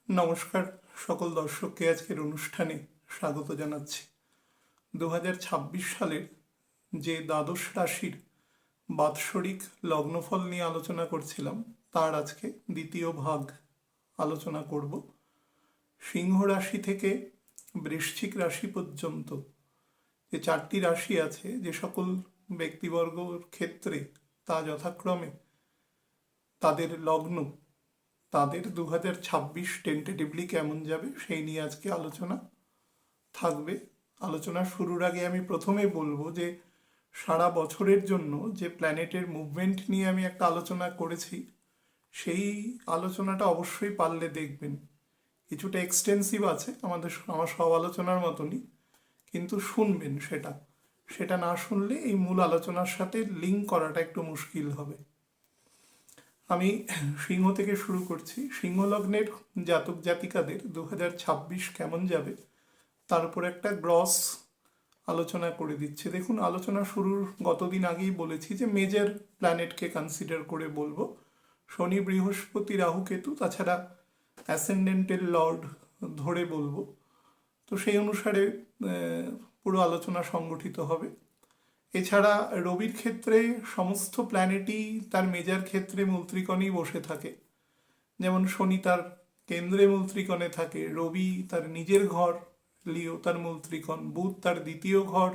নমস্কার সকল দর্শককে আজকের অনুষ্ঠানে স্বাগত জানাচ্ছি। 2026 সালের যে দ্বাদশ রাশির বাৎসরিক লগ্নফল নিয়ে আলোচনা করছিলাম তার আজকে দ্বিতীয় ভাগ আলোচনা করব। সিংহ রাশি থেকে বৃশ্চিক রাশি পর্যন্ত যে চারটি রাশি আছে, যে সকল ব্যক্তিবর্গর ক্ষেত্রে তা যথাক্রমে তাদের লগ্ন, তাদের 2026 টেন্টেটিভলি কেমন যাবে সেই নিয়ে আজকে আলোচনা থাকবে। আলোচনা শুরুর আগে আমি প্রথমে বলবো যে সারা বছরের জন্য যে প্ল্যানেটের মুভমেন্ট নিয়ে আমি একটা আলোচনা করেছি, সেই আলোচনাটা অবশ্যই পারলে দেখবেন। কিছুটা এক্সটেন্সিভ আছে, আমার সব আলোচনার মতনই, কিন্তু শুনবেন। সেটা না শুনলে এই মূল আলোচনার সাথে লিঙ্ক করাটা একটু মুশকিল হবে। আমি সিংহ থেকে শুরু করছি। সিংহ লগ্নের জাতক জাতিকাদের 2026 কেমন যাবে তার উপর একটা গ্রস আলোচনা করে দিচ্ছে। দেখুন, আলোচনা শুরুর গতদিন আগেই বলেছি যে মেজর প্ল্যানেটকে কনসিডার করে বলবো। শনি, বৃহস্পতি, রাহু, কেতু, তাছাড়া অ্যাসেন্ডেন্টের লর্ড ধরে বলবো। তো সেই অনুসারে পুরো আলোচনা সংগঠিত হবে। এছাড়া রবির ক্ষেত্রে সমস্ত প্ল্যানেটই তার মেজার ক্ষেত্রে মূল ত্রিকোণেই বসে থাকে। যেমন শনি তার কেন্দ্রে মূল ত্রিকোণে থাকে, রবি তার নিজের ঘর লিও তার মূল ত্রিকোণ, বুধ তার দ্বিতীয় ঘর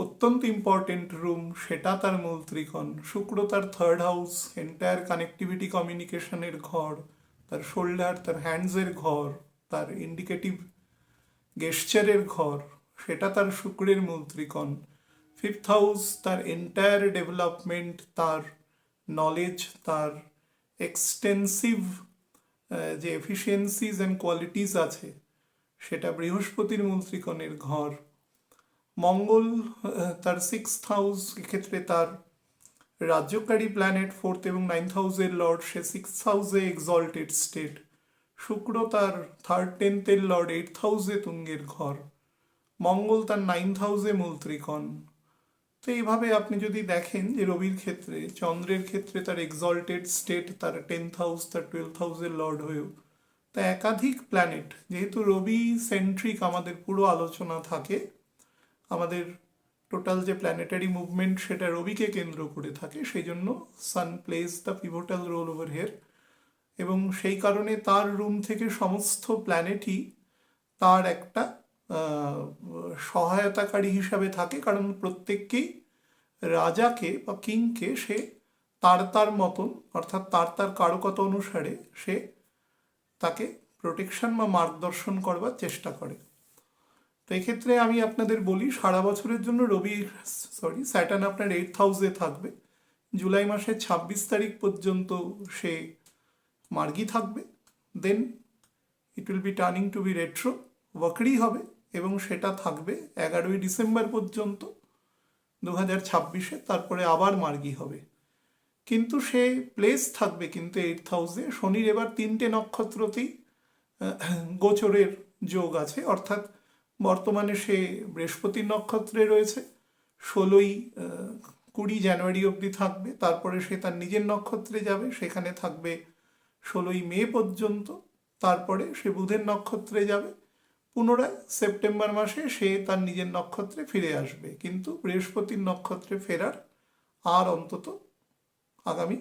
অত্যন্ত ইম্পর্টেন্ট রুম, সেটা তার মূল ত্রিকোণ, শুক্র তার থার্ড হাউস, এন্টায়ার কানেক্টিভিটি কমিউনিকেশনের ঘর, তার শোল্ডার তার হ্যান্ডসের ঘর, তার ইন্ডিকেটিভ গেস্চারের ঘর, সেটা তার শুক্রের মূল ত্রিকোণ। ফিফথ হাউস তার এন্টায়ার ডেভেলপমেন্ট, তার নলেজ, তার এক্সটেন্সিভ যে এফিসিয়েন্সিজ অ্যান্ড কোয়ালিটিস আছে, সেটা বৃহস্পতির মূল ত্রিকোণের ঘর। মঙ্গল তার সিক্সথ হাউস, এক্ষেত্রে তার রাজ্যকারী প্ল্যানেট, ফোর্থ এবং নাইন্থ হাউসের লর্ড, সে সিক্সথ হাউসে এক্সল্টেড স্টেট। শুক্র তার থার্ড টেন্থের লর্ড, এইটথ হাউসে তুঙ্গের ঘর। মঙ্গল তার নাইন্থ হাউসে মূল ত্রিকোণ। তো এইভাবে আপনি যদি দেখেন যে রবির ক্ষেত্রে, চন্দ্রের ক্ষেত্রে তার এক্সল্টেড স্টেট, তার টেন্থ হাউস, তার টুয়েলথ হাউসের লর্ড হয়েও, তা একাধিক প্ল্যানেট, যেহেতু রবি সেন্ট্রিক আমাদের পুরো আলোচনা থাকে, আমাদের টোটাল যে প্ল্যানেটারি মুভমেন্ট সেটা রবিকে কেন্দ্র করে থাকে, সেই জন্য sun plays the pivotal role over here. এবং সেই কারণে তার রুম থেকে সমস্ত প্ল্যানেটই তার একটা সহায়তাকারী হিসাবে থাকে, কারণ প্রত্যেককেই রাজাকে বা কিংকে সে তার তার মতন, অর্থাৎ তার তার কারকত অনুসারে সে তাকে প্রোটেকশন বা মার্গদর্শন করবার চেষ্টা করে। তো এক্ষেত্রে আমি আপনাদের বলি, সারা বছরের জন্য স্যাটার্ন আপনার এইটথ হাউসে থাকবে। জুলাই মাসের 26 তারিখ পর্যন্ত সে মার্গী থাকবে। Then it will be turning to be retro, ওয়াকরি হবে, এবং সেটা থাকবে 11ই ডিসেম্বর পর্যন্ত 2026-এ। তারপরে আবার মার্গী হবে, কিন্তু সে প্লেস থাকবে কিন্তু এইটথ হাউসে। শনির এবার 3টে নক্ষত্রতেই গোচরের যোগ আছে, অর্থাৎ বর্তমানে সে বৃহস্পতির নক্ষত্রে রয়েছে, 20 জানুয়ারি অবধি থাকবে। তারপরে সে তার নিজের নক্ষত্রে যাবে, সেখানে থাকবে 16 মে পর্যন্ত। তারপরে সে বুধের নক্ষত্রে যাবে, পুনরায় সেপ্টেম্বর মাসে সে তার নিজের নক্ষত্রে ফিরে আসবে। কিন্তু বৃহস্পতির নক্ষত্রে ফেরার আর অন্তত আগামী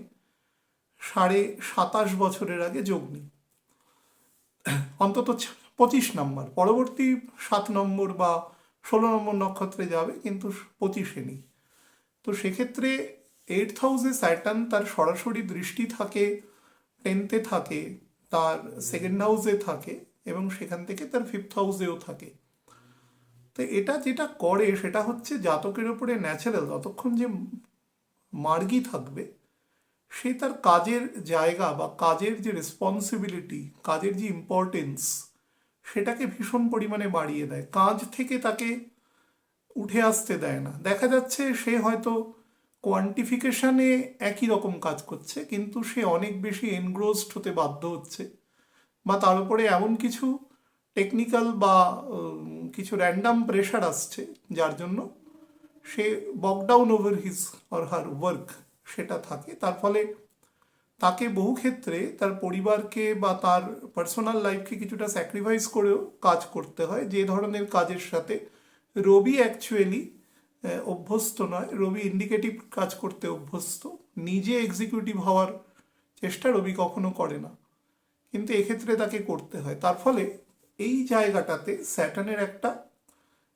27.5 বছরের আগে যোগ নেই। অন্তত 25 নম্বর, পরবর্তী 7 নম্বর বা 16 নম্বর নক্ষত্রে যাবে, কিন্তু 25-এ নেই। তো সেক্ষেত্রে এইটথ হাউসে স্যাটার্ন তার সরাসরি দৃষ্টি থাকে, 10th-এ থাকে, তার সেকেন্ড হাউসে থাকে, এবং সেখান থেকে তার ফিফথ হাউসেও থাকে। তো এটা যেটা করে সেটা হচ্ছে জাতকের উপরে ন্যাচারাল, যতক্ষণ যে মার্গী থাকবে সে তার কাজের জায়গা বা কাজের যে রেসপন্সিবিলিটি, কাজের যে ইম্পর্টেন্স, সেটাকে ভীষণ পরিমাণে বাড়িয়ে দেয়। কাজ থেকে তাকে উঠে আসতে দেয় না। দেখা যাচ্ছে সে হয়তো কোয়ান্টিফিকেশানে একই রকম কাজ করছে, কিন্তু সে অনেক বেশি এনগ্রোসড হতে বাধ্য হচ্ছে, বা তার উপরে এমন কিছু টেকনিক্যাল বা কিছু র্যান্ডাম প্রেশার আসছে, যার জন্য সে বক down over his or her work, সেটা থাকে। তার ফলে তাকে বহু ক্ষেত্রে তার পরিবারকে বা তার পার্সোনাল লাইফকে কিছুটা স্যাক্রিফাইস করেও কাজ করতে হয়, যে ধরনের কাজের সাথে রবি অ্যাকচুয়ালি অভ্যস্ত নয়। রবি ইন্ডিকেটিভ কাজ করতে অভ্যস্ত, নিজে এক্সিকিউটিভ হওয়ার চেষ্টা রবি কখনো করে না, কিন্তু এক্ষেত্রে তাকে করতে হয়। তার ফলে এই জায়গাটাতে স্যাটার্নের একটা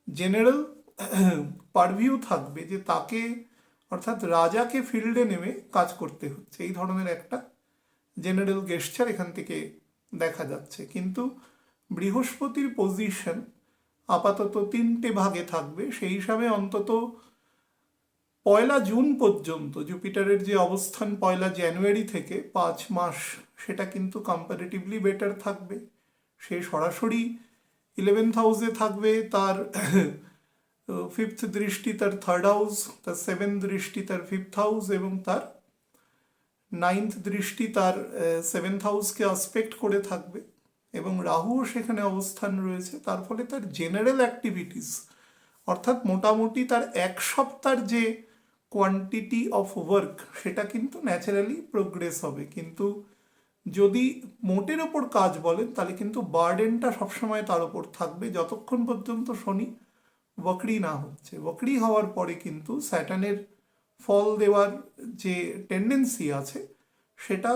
জেনারেল পারভিউ থাকবে যে তাকে, অর্থাৎ রাজাকে ফিল্ডে নেমে কাজ করতে হচ্ছে, এই ধরনের একটা জেনারেল গেস্টার এখান থেকে দেখা যাচ্ছে। কিন্তু বৃহস্পতির পজিশন আপাতত 3টে ভাগে থাকবে, সেই হিসাবে অন্তত 1 জুন পর্যন্ত জুপিটারের যে অবস্থান 1 জানুয়ারি থেকে 5 মাস, সেটা কিন্তু কম্পারেটিভলি বেটার থাকবে। সে সরাসরি 11th হাউসে থাকবে, তার 5th দৃষ্টি তার 3rd হাউস, তার 7th দৃষ্টি তার 5th হাউস এবং তার 9th দৃষ্টি তার 7th হাউসকে আসপেক্ট করে থাকবে, এবং রাহুও সেখানে অবস্থান রয়েছে। তার ফলে তার জেনারেল অ্যাক্টিভিটিস, অর্থাৎ মোটামুটি তার 1 সপ্তাহের যে কোয়ান্টিটি অফ ওয়ার্ক, সেটা কিন্তু ন্যাচারালি প্রোগ্রেস হবে। কিন্তু যদি মোটের ওপর কাজ বলেন, তাহলে কিন্তু বার্ডেনটা সবসময় তার ওপর থাকবে যতক্ষণ পর্যন্ত শনি বকরি না হচ্ছে। বকরি হওয়ার পরে কিন্তু স্যাটার্নের ফল দেওয়ার যে টেন্ডেন্সি আছে, সেটা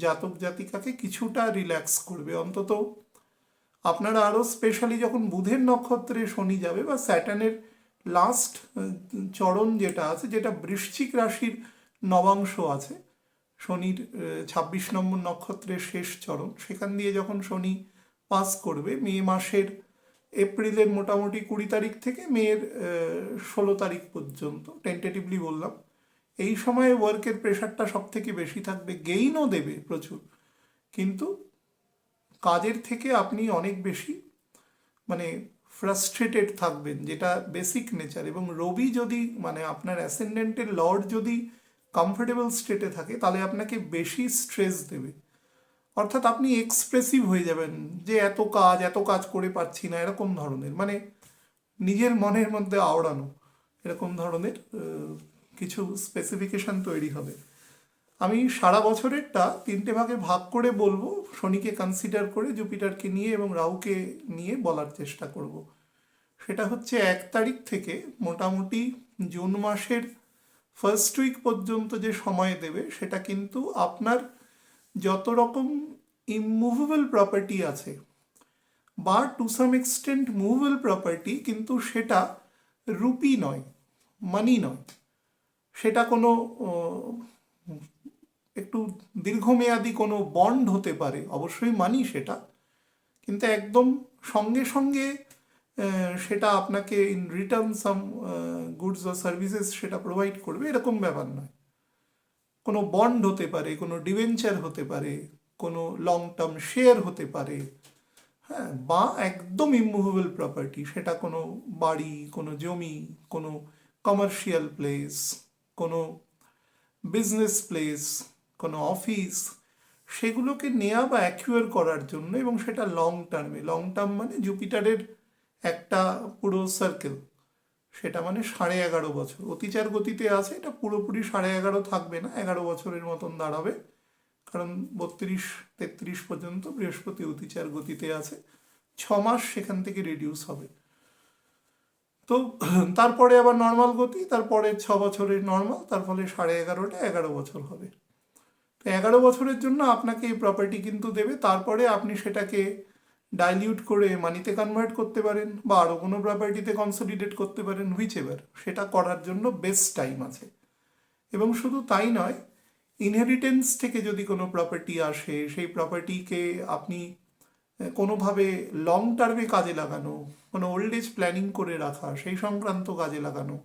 জাতক জাতিকাকে কিছুটা রিল্যাক্স করবে। অন্তত আপনারা আরও স্পেশালি যখন বুধের নক্ষত্রে শনি যাবে, বা স্যাটার্নের লাস্ট চরণ যেটা আছে, যেটা বৃশ্চিক রাশির নবাংশ আছে, শনির 26 নম্বর নক্ষত্রের শেষ চরণ, সেখান দিয়ে যখন শনি পাস করবে এপ্রিলের মোটামুটি 20 তারিখ থেকে মেয়ের 16 তারিখ পর্যন্ত, টেন্টেটিভলি বললাম, এই সময়ে ওয়ার্কের প্রেশারটা সব থেকে বেশি থাকবে। গেইনও দেবে প্রচুর, কিন্তু কাজের থেকে আপনি অনেক বেশি ফ্রাস্ট্রেটেড থাকবেন, যেটা বেসিক নেচার। এবং রবি যদি আপনার অ্যাসেন্ডেন্টের লর্ড যদি কমফোর্টেবল স্টেটে থাকে, তাহলে আপনাকে বেশি স্ট্রেস দেবে। অর্থাৎ আপনি এক্সপ্রেসিভ হয়ে যাবেন যে এত কাজ করে পারছি না, এরকম ধরনের, নিজের মনের মধ্যে আওড়ানো, এরকম ধরনের কিছু স্পেসিফিকেশন তৈরি হবে। আমি সারা বছরেরটা 3টে ভাগে ভাগ করে বলবো, শনিকে কনসিডার করে, জুপিটারকে নিয়ে এবং রাহুকে নিয়ে বলার চেষ্টা করব। সেটা হচ্ছে 1 তারিখ থেকে মোটামুটি জুন মাসের ফার্স্ট উইক পর্যন্ত যে সময় দেবে, সেটা কিন্তু আপনার যত রকম ইমুভেবল প্রপার্টি আছে, বা to some extent movable property, কিন্তু সেটা রুপি নয়, মানি নয়, সেটা কোনো একটু দীর্ঘমেয়াদী কোনো বন্ড হতে পারে, অবশ্যই মানি সেটা, কিন্তু একদম সঙ্গে সঙ্গে সেটা আপনাকে ইন রিটার্ন সাম গুডস বা সার্ভিসেস সেটা প্রোভাইড করবে, এরকম ব্যাপার নয়। কোনো বন্ড হতে পারে, কোনো ডিভেঞ্চার হতে পারে, কোনো লং টার্ম শেয়ার হতে পারে, হ্যাঁ, বা একদম ইমুভেবল প্রপার্টি, সেটা কোনো বাড়ি, কোনো জমি, কোনো কমার্শিয়াল প্লেস, কোনো বিজনেস প্লেস, কোনো অফিস, সেগুলোকে নেওয়া বা অ্যাকুয়ার করার জন্য, এবং সেটা লং টার্ম মানে জুপিটারের একটা পুরো সার্কেল, সেটা 11.5 বছর অতিচার গতিতে আছে। এটা পুরোপুরি 11.5 থাকবে না, 11 বছরের মতন দাঁড়াবে, কারণ 32-33 পর্যন্ত বৃহস্পতি অতিচার গতিতে আছে, 6 মাস সেখান থেকে রিডিউস হবে। তো তারপরে আবার নর্মাল গতি, তারপরে 6 বছরের নর্মাল, তার ফলে 11.5টা 11 বছর হবে। তো 11 বছরের জন্য আপনাকে এই প্রপার্টি কিন্তু দেবে। তারপরে আপনি সেটাকে ডাইলিউট করে মানিতে কনভার্ট করতে পারেন, বা আরও কোনো প্রপার্টিতে কনসলিডেট করতে পারেন, হুইচ এভার, সেটা করার জন্য বেস্ট টাইম আছে। এবং শুধু তাই নয়, ইনহেরিটেন্স থেকে যদি কোনো প্রপার্টি আসে, সেই প্রপার্টিকে আপনি কোনোভাবে লং টার্মে কাজে লাগানো, কোনো ওল্ড এজ প্ল্যানিং করে রাখা, সেই সংক্রান্ত কাজে লাগানো,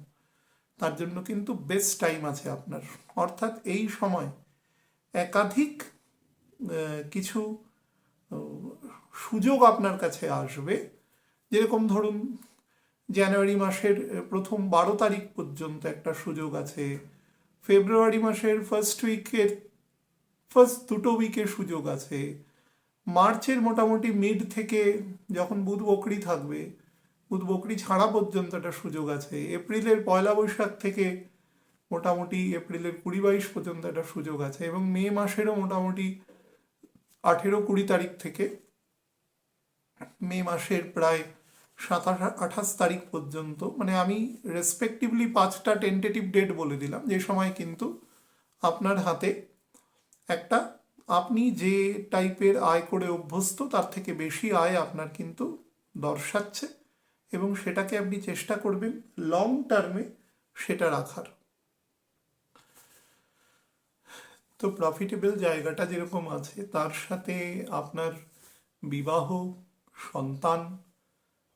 তার জন্য কিন্তু বেস্ট টাইম আছে আপনার। অর্থাৎ এই সময় একাধিক কিছু সুযোগ আপনার কাছে আসবে। যেরকম ধরুন, জানুয়ারি মাসের প্রথম 12 তারিখ পর্যন্ত একটা সুযোগ আছে, ফেব্রুয়ারি মাসের ফার্স্ট 2টো উইকে সুযোগ আছে, মার্চের মোটামুটি মিড থেকে যখন বুধ বকরি থাকবে, বুধ বকরি ছাড়া পর্যন্ত একটা সুযোগ আছে, এপ্রিলের 1 বৈশাখ থেকে মোটামুটি এপ্রিলের 20-22 পর্যন্ত একটা সুযোগ আছে, এবং মে মাসেরও মোটামুটি 18-20 থেকে মে মাসের প্রায় 27-28 তারিখ পর্যন্ত, মানে আমি রেসপেক্টিভলি 5টা টেন্টেটিভ ডেট বলে দিলাম, যে সময় কিন্তু আপনার হাতে একটা, আপনি যে টাইপের আয় করে অভ্যস্ত তার থেকে বেশি আয় আপনার কিন্তু দর্শাচ্ছে, এবং সেটাকে আপনি চেষ্টা করবেন লং টার্মে সেটা রাখার। তো প্রফিটেবল জায়গাটা যেরকম আছে, তার সাথে আপনার বিবাহ, সন্তান,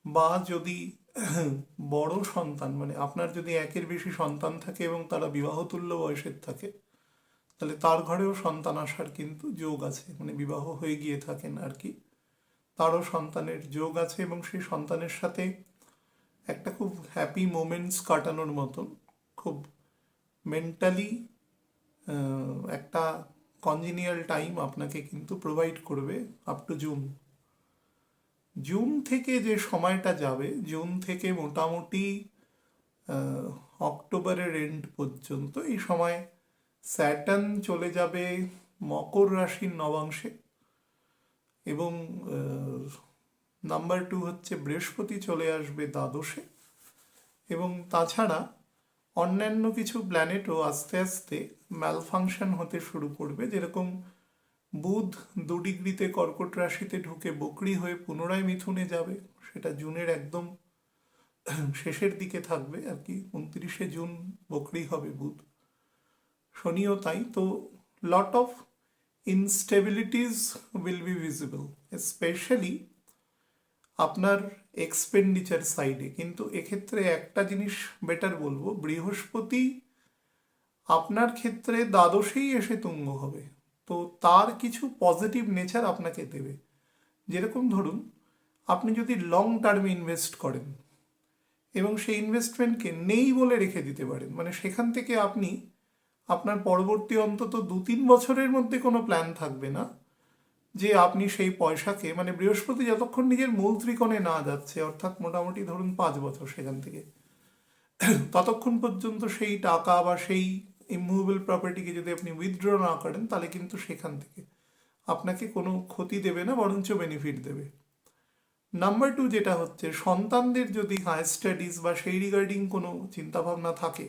বা যদি বড় সন্তান, মানে আপনার যদি একের বেশি সন্তান থাকে এবং তারা বিবাহতুল্য বয়সের থাকে, তাহলে তার ঘরেও সন্তান আসার কিন্তু যোগ আছে, মানে বিবাহ হয়ে গিয়ে থাকেন আর কি, তারও সন্তানের যোগ আছে, এবং সেই সন্তানের সাথে একটা খুব হ্যাপি মোমেন্টস কাটানোর মতন, খুব মেন্টালি একটা কনজিনিয়াল টাইম আপনাকে কিন্তু প্রোভাইড করবে আপ টু জুন। জুন থেকে যে সময়টা যাবে, জুন থেকে মোটামুটি অক্টোবরের এন্ড পর্যন্ত, এই সময় স্যাটার্ন চলে যাবে মকর রাশির নবাংশে, এবং নাম্বার 2 হচ্ছে বৃহস্পতি চলে আসবে দ্বাদশে, এবং তাছাড়া অন্যান্য কিছু প্ল্যানেটও আস্তে আস্তে ম্যালফাংশন হতে শুরু করবে, যেরকম বুধ 2 ডিগ্রিতে কর্কট রাশিতে ঢুকে বকরি হয়ে পুনরায় মিথুনে যাবে, সেটা জুনের একদম শেষের দিকে থাকবে আর কি, 29শে জুন বকরি হবে বুধ। শনিও তাই। তো lot of instabilities will be visible, specially আপনার এক্সপেন্ডিচার সাইডে। কিন্তু এক্ষেত্রে একটা জিনিস বেটার বলবো, বৃহস্পতি আপনার ক্ষেত্রে দ্বাদশেই এসে তুঙ্গ হবে, তো তার কিছু পজিটিভ নেচার আপনাকে দেবে। যেরকম ধরুন, আপনি যদি লং টার্মে ইনভেস্ট করেন এবং সেই ইনভেস্টমেন্টকে নেই বলে রেখে দিতে পারেন, মানে সেখান থেকে আপনি আপনার পরবর্তী অন্তত 2-3 বছরের মধ্যে কোনো প্ল্যান থাকবে না যে আপনি সেই পয়সাকে, মানে বৃহস্পতি যতক্ষণ নিজের মূল ত্রিকোণে না যাচ্ছে, অর্থাৎ মোটামুটি ধরুন 5 বছর সেখান থেকে, ততক্ষণ পর্যন্ত সেই টাকা বা সেই ইমুভেবল প্রপার্টিকে যদি আপনি উইথড্র না করেন, তাহলে কিন্তু সেখান থেকে আপনাকে কোনো ক্ষতি দেবে না, বরঞ্চ বেনিফিট দেবে। নাম্বার 2 যেটা হচ্ছে, সন্তানদের যদি হায়ার স্টাডিজ বা সেই রিগার্ডিং কোনো চিন্তাভাবনা থাকে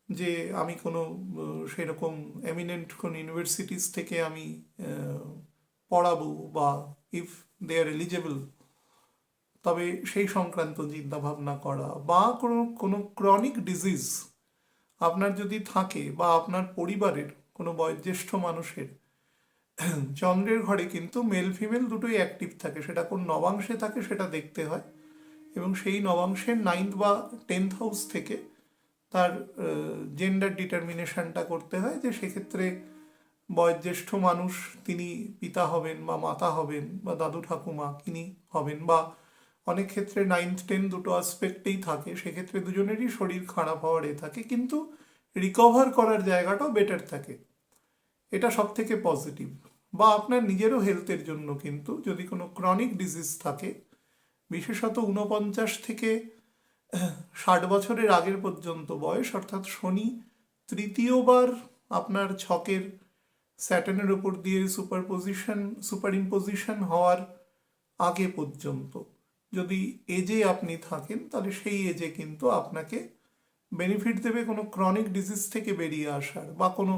যে আমি কোনো সেরকম এমিনেন্ট কোনো ইউনিভার্সিটিস থেকে আমি পড়াবো, বা ইফ দে আর এলিজেবল, তবে সেই সংক্রান্ত চিন্তাভাবনা করা, বা কোনো কোনো ক্রনিক ডিজিজ আপনার যদি থাকে, বা আপনার পরিবারের কোনো বয়োজ্যেষ্ঠ মানুষের চন্দ্রের ঘরে কিন্তু মেল ফিমেল দুটোই অ্যাক্টিভ থাকে, সেটা কোন নবাংশে থাকে সেটা দেখতে হয়, এবং সেই নবাংশের 9th বা 10th হাউস থেকে তার জেন্ডার ডিটারমিনেশনটা করতে হয়, যে সেক্ষেত্রে বয়োজ্যেষ্ঠ মানুষ তিনি পিতা হবেন বা মাতা হবেন বা দাদু ঠাকুমা তিনি হবেন, বা অনেক ক্ষেত্রে 9th 10 দুটো আসপেক্টেই থাকে, সেক্ষেত্রে দুজনেরই শরীর খারাপ হওয়ার থাকে, কিন্তু রিকভার করার জায়গাটাও বেটার থাকে, এটা সব থেকে পজিটিভ। বা আপনার নিজেরও হেলথের জন্য কিন্তু যদি কোনো ক্রনিক ডিজিজ থাকে, বিশেষত 49 থেকে 60 বছরের আগের পর্যন্ত বয়স, অর্থাৎ শনি তৃতীয়বার আপনার ছকের স্যাটার্নের উপর দিয়ে সুপার ইম্পোজিশন হওয়ার আগে পর্যন্ত যদি এজে আপনি থাকেন, তাহলে সেই এজে কিন্তু আপনাকে বেনিফিট দেবে কোনো ক্রনিক ডিজিজ থেকে বেরিয়ে আসার, বা কোনো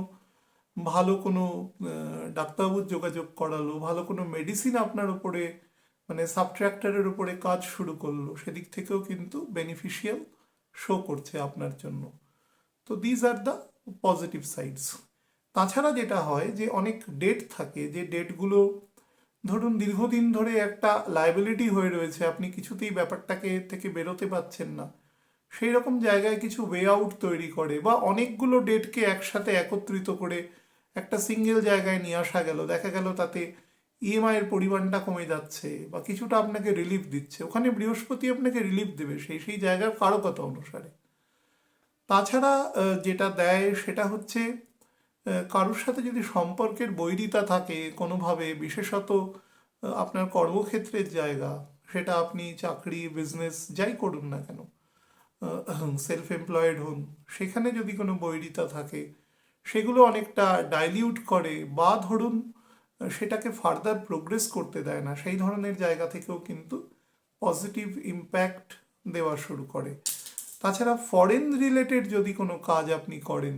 ভালো কোনো ডাক্তারবাবুর যোগাযোগ করালো, ভালো কোনো মেডিসিন আপনার উপরে, মানে সাবট্রাক্টরের উপরে কাজ শুরু করলো, সেদিক থেকেও কিন্তু বেনিফিশিয়াল শো করছে আপনার জন্য। তো these are the positive sides. তাছাড়া যেটা হয় যে অনেক ডেট থাকে, যে ডেটগুলো ধরুন দীর্ঘদিন ধরে একটা লায়াবিলিটি হয়ে রয়েছে, আপনি কিছুতেই ব্যাপারটাকে থেকে বেরোতে পারছেন না, সেই রকম জায়গায় কিছু ওয়ে আউট তৈরি করে, বা অনেকগুলো ডেটকে একসাথে একত্রিত করে একটা সিঙ্গেল জায়গায় নিয়ে আসা গেল, দেখা গেল তাতে ইএমআই এর পরিমাণটা কমে যাচ্ছে, বা কিছুটা আপনাকে রিলিফ দিচ্ছে, ওখানে বৃহস্পতি আপনাকে রিলিফ দেবে সেই সেই জায়গার কারকতা অনুসারে। তাছাড়া যেটা দেয় সেটা হচ্ছে, কারোর সাথে যদি সম্পর্কের বৈরিতা থাকে কোনোভাবে, বিশেষত আপনার কর্মক্ষেত্রের জায়গা, সেটা আপনি চাকরি বিজনেস যাই করুন না কেন, সেলফ এমপ্লয়েড হন, সেখানে যদি কোনো বৈরিতা থাকে সেগুলো অনেকটা ডাইলিউট করে বা ধরুন সেটাকে ফার্দার প্রোগ্রেস করতে দেয় না, সেই ধরনের জায়গা থেকেও কিন্তু পজিটিভ ইম্প্যাক্ট দেওয়া শুরু করে। তাছাড়া ফরেন রিলেটেড যদি কোনো কাজ আপনি করেন,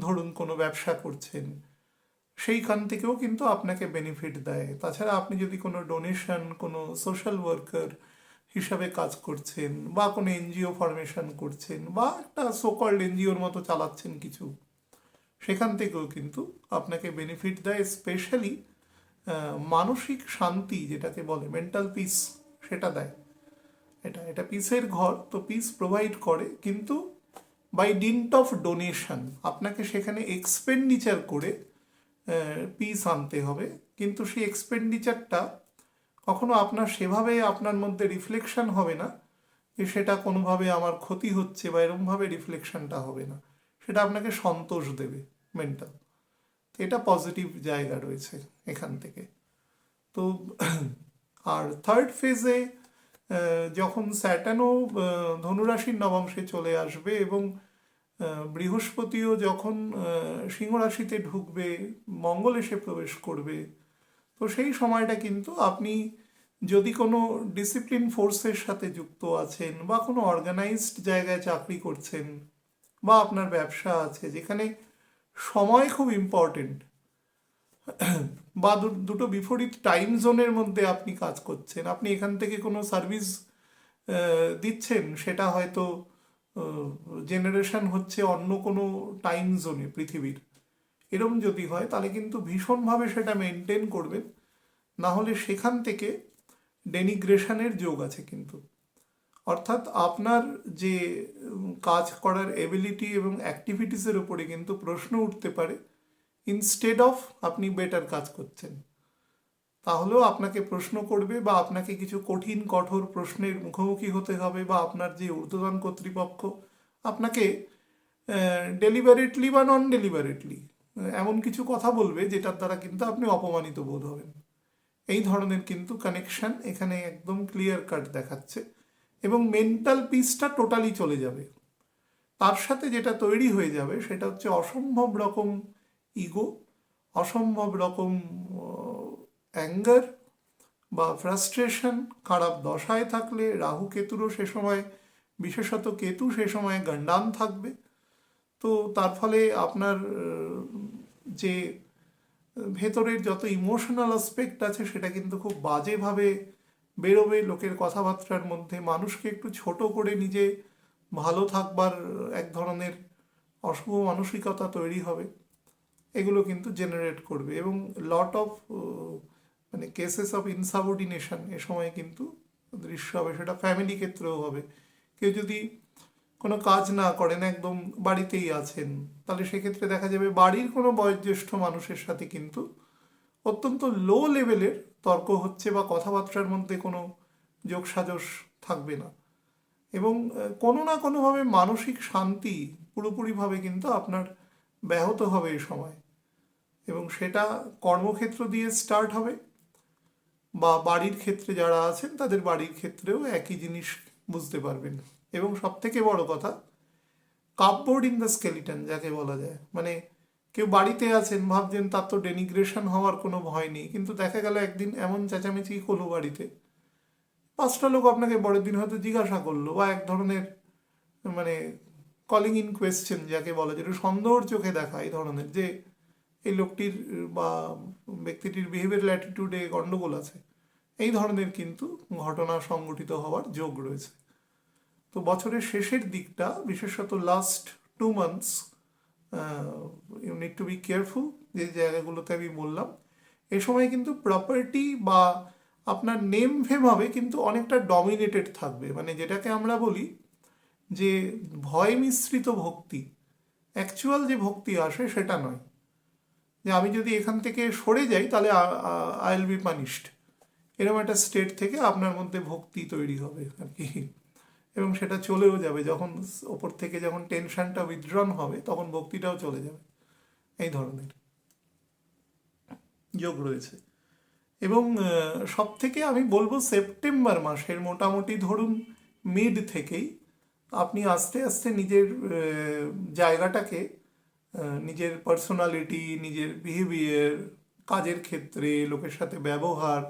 ধরুন কোনো ব্যবসা করছেন, সেইখান থেকেও কিন্তু আপনাকে বেনিফিট দেয়। তাছাড়া আপনি যদি কোনো ডোনেশন, কোনো সোশ্যাল ওয়ার্কার হিসাবে কাজ করছেন বা কোনো এনজিও ফরমেশন করছেন বা একটা সোকল্ড এনজিওর মতো চালাচ্ছেন কিছু, সেখান থেকেও কিন্তু আপনাকে বেনিফিট দেয়। স্পেশালি মানসিক শান্তি যেটাকে বলে মেন্টাল পিস, সেটা দেয়। এটা এটা পিসের ঘর, তো পিস প্রোভাইড করে, কিন্তু বাই ডিন্ট অফ ডোনেশন আপনাকে সেখানে এক্সপেন্ডিচার করে পিস আনতে হবে। কিন্তু সেই এক্সপেন্ডিচারটা কখনো আপনার সেভাবে আপনার মধ্যে রিফ্লেকশন হবে না যে সেটা কোনোভাবে আমার ক্ষতি হচ্ছে বা এরমভাবে রিফ্লেকশনটা হবে না, সেটা আপনাকে সন্তোষ দেবে মেন্টাল। এটা পজিটিভ জায়গা রয়েছে এখান থেকে। তো আর থার্ড ফেজে যখন স্যাটার্নও ধনুরাশির নবমশে চলে আসবে এবং বৃহস্পতিও যখন সিংহ রাশিতে ঢুকবে, মঙ্গল এসে প্রবেশ করবে, তো সেই সময়টা কিন্তু আপনি যদি কোনো ডিসিপ্লিন ফোর্সের সাথে যুক্ত আছেন বা কোনো অর্গানাইজড জায়গায় চাকরি করছেন বা আপনার ব্যবসা আছে যেখানে সময় খুব ইম্পর্টেন্ট, বা দুটো বিপরীত টাইম জোনের মধ্যে আপনি কাজ করছেন, আপনি এখান থেকে কোনো সার্ভিস দিচ্ছেন, সেটা হয়তো জেনারেশন হচ্ছে অন্য কোনো টাইম জোনে পৃথিবীর, এরম যদি হয় তাহলে কিন্তু ভীষণভাবে সেটা মেনটেন করবেন, না হলে সেখান থেকে ডেনিগ্রেশনের যোগ আছে কিন্তু। অর্থাৎ আপনার যে কাজ করার এবিলিটি এবং অ্যাক্টিভিটিসের উপরে কিন্তু প্রশ্ন উঠতে পারে, ইনস্টেড অফ আপনি বেটার কাজ করছেন, তাহলেও আপনাকে প্রশ্ন করবে বা আপনাকে কিছু কঠিন কঠোর প্রশ্নের মুখোমুখি হতে হবে, বা আপনার যে ঊর্ধ্বতন কর্তৃপক্ষ আপনাকে ডেলিভারেটলি বা নন ডেলিভারেটলি এমন কিছু কথা বলবে যেটার দ্বারা কিন্তু আপনি অপমানিত বোধ হবেন। এই ধরনের কিন্তু কানেকশন এখানে একদম ক্লিয়ার কাট দেখাচ্ছে, এবং মেন্টাল পিসটা টোটালি চলে যাবে। তার সাথে যেটা তৈরি হয়ে যাবে সেটা হচ্ছে অসম্ভব রকম ইগো, অসম্ভব রকম অ্যাঙ্গার বা ফ্রাস্ট্রেশন। খারাপ দশায় থাকলে রাহু কেতুরও সে সময়, বিশেষত কেতু সে সময় গণ্ডান থাকবে, তো তার ফলে আপনার যে ভেতরের যত ইমোশনাল অ্যাসপেক্ট আছে সেটা কিন্তু খুব বাজেভাবে বেরোবে লোকের কথাবার্তার মধ্যে। মানুষকে একটু ছোট করে নিজে ভালো থাকবার এক ধরনের অশুভ মানসিকতা তৈরি হবে, এগুলো কিন্তু জেনারেট করবে, এবং লট অফ মানে কেসেস অফ ইনসাবঅর্ডিনেশন এ সময় কিন্তু দৃশ্য হবে। সেটা ফ্যামিলি ক্ষেত্রেও হবে। কেউ যদি কোনো কাজ না করেন, একদম বাড়িতেই আছেন, তাহলে সেক্ষেত্রে দেখা যাবে বাড়ির কোনো বয়োজ্যেষ্ঠ মানুষের সাথে কিন্তু অত্যন্ত লো লেভেলের তর্ক হচ্ছে বা কথাবার্তার মধ্যে কোনো যোগসাজশ থাকবে না, এবং কোনো না কোনোভাবে মানসিক শান্তি পুরোপুরিভাবে কিন্তু আপনার ব্যাহত হবে এই সময়, এবং সেটা কর্মক্ষেত্র দিয়ে স্টার্ট হবে বা বাড়ির ক্ষেত্রে যারা আছেন তাদের বাড়ির ক্ষেত্রেও একই জিনিস বুঝতে পারবেন। এবং সব থেকে বড় কথা, কাপবোর্ড ইন দ্য স্কেলিটন যাকে বলা যায়, মানে কেউ বাড়িতে আছেন ভাবছেন তার তো ডেনিগ্রেশন হওয়ার কোনো ভয় নেই, কিন্তু দেখা গেল একদিন এমন চেঁচামেচি হলো বাড়িতে, পাঁচটা লোক আপনাকে পরের দিন হয়তো জিজ্ঞাসা করলো, বা এক ধরনের মানে কলিং ইন কোয়েশ্চেন যাকে বলা যায়, সন্দেহর চোখে দেখা এই ধরনের, যে এই লোকটির বা ব্যক্তিটির বিহেভিয়ারাল অ্যাটিটিউডে গণ্ডগোল আছে, এই ধরনের কিন্তু ঘটনা সংঘটিত হওয়ার যোগ রয়েছে। তো বছরের শেষের দিকটা, বিশেষত last 2 months, you need to be careful যে জায়গাগুলোতে আমি বললাম। এ সময় কিন্তু প্রপার্টি বা আপনার নেম ফেম হবে কিন্তু অনেকটা ডমিনেটেড থাকবে, মানে যেটাকে আমরা বলি যে ভয় মিশ্রিত ভক্তি, অ্যাকচুয়াল যে ভক্তি আসে সেটা নয়, যে আমি যদি এখান থেকে সরে যাই তাহলে আই উইল বি পানিশড, এরকম একটা স্টেট থেকে আপনার মধ্যে ভক্তি তৈরি হবে আর কি, এবং সেটা চলেও যাবে। যখন ওপর থেকে যখন টেনশনটা উইথড্রন হবে তখন ভক্তিটাও চলে যাবে, এই ধরনের যোগ রয়েছে। এবং সব থেকে আমি বলবো সেপ্টেম্বর মাসের মোটামুটি ধরুন মিড থেকেই আপনি আস্তে আস্তে নিজের জায়গাটাকে, নিজের পার্সোনালিটি, নিজের বিহেভিয়ার, কাজের ক্ষেত্রে লোকের সাথে ব্যবহার,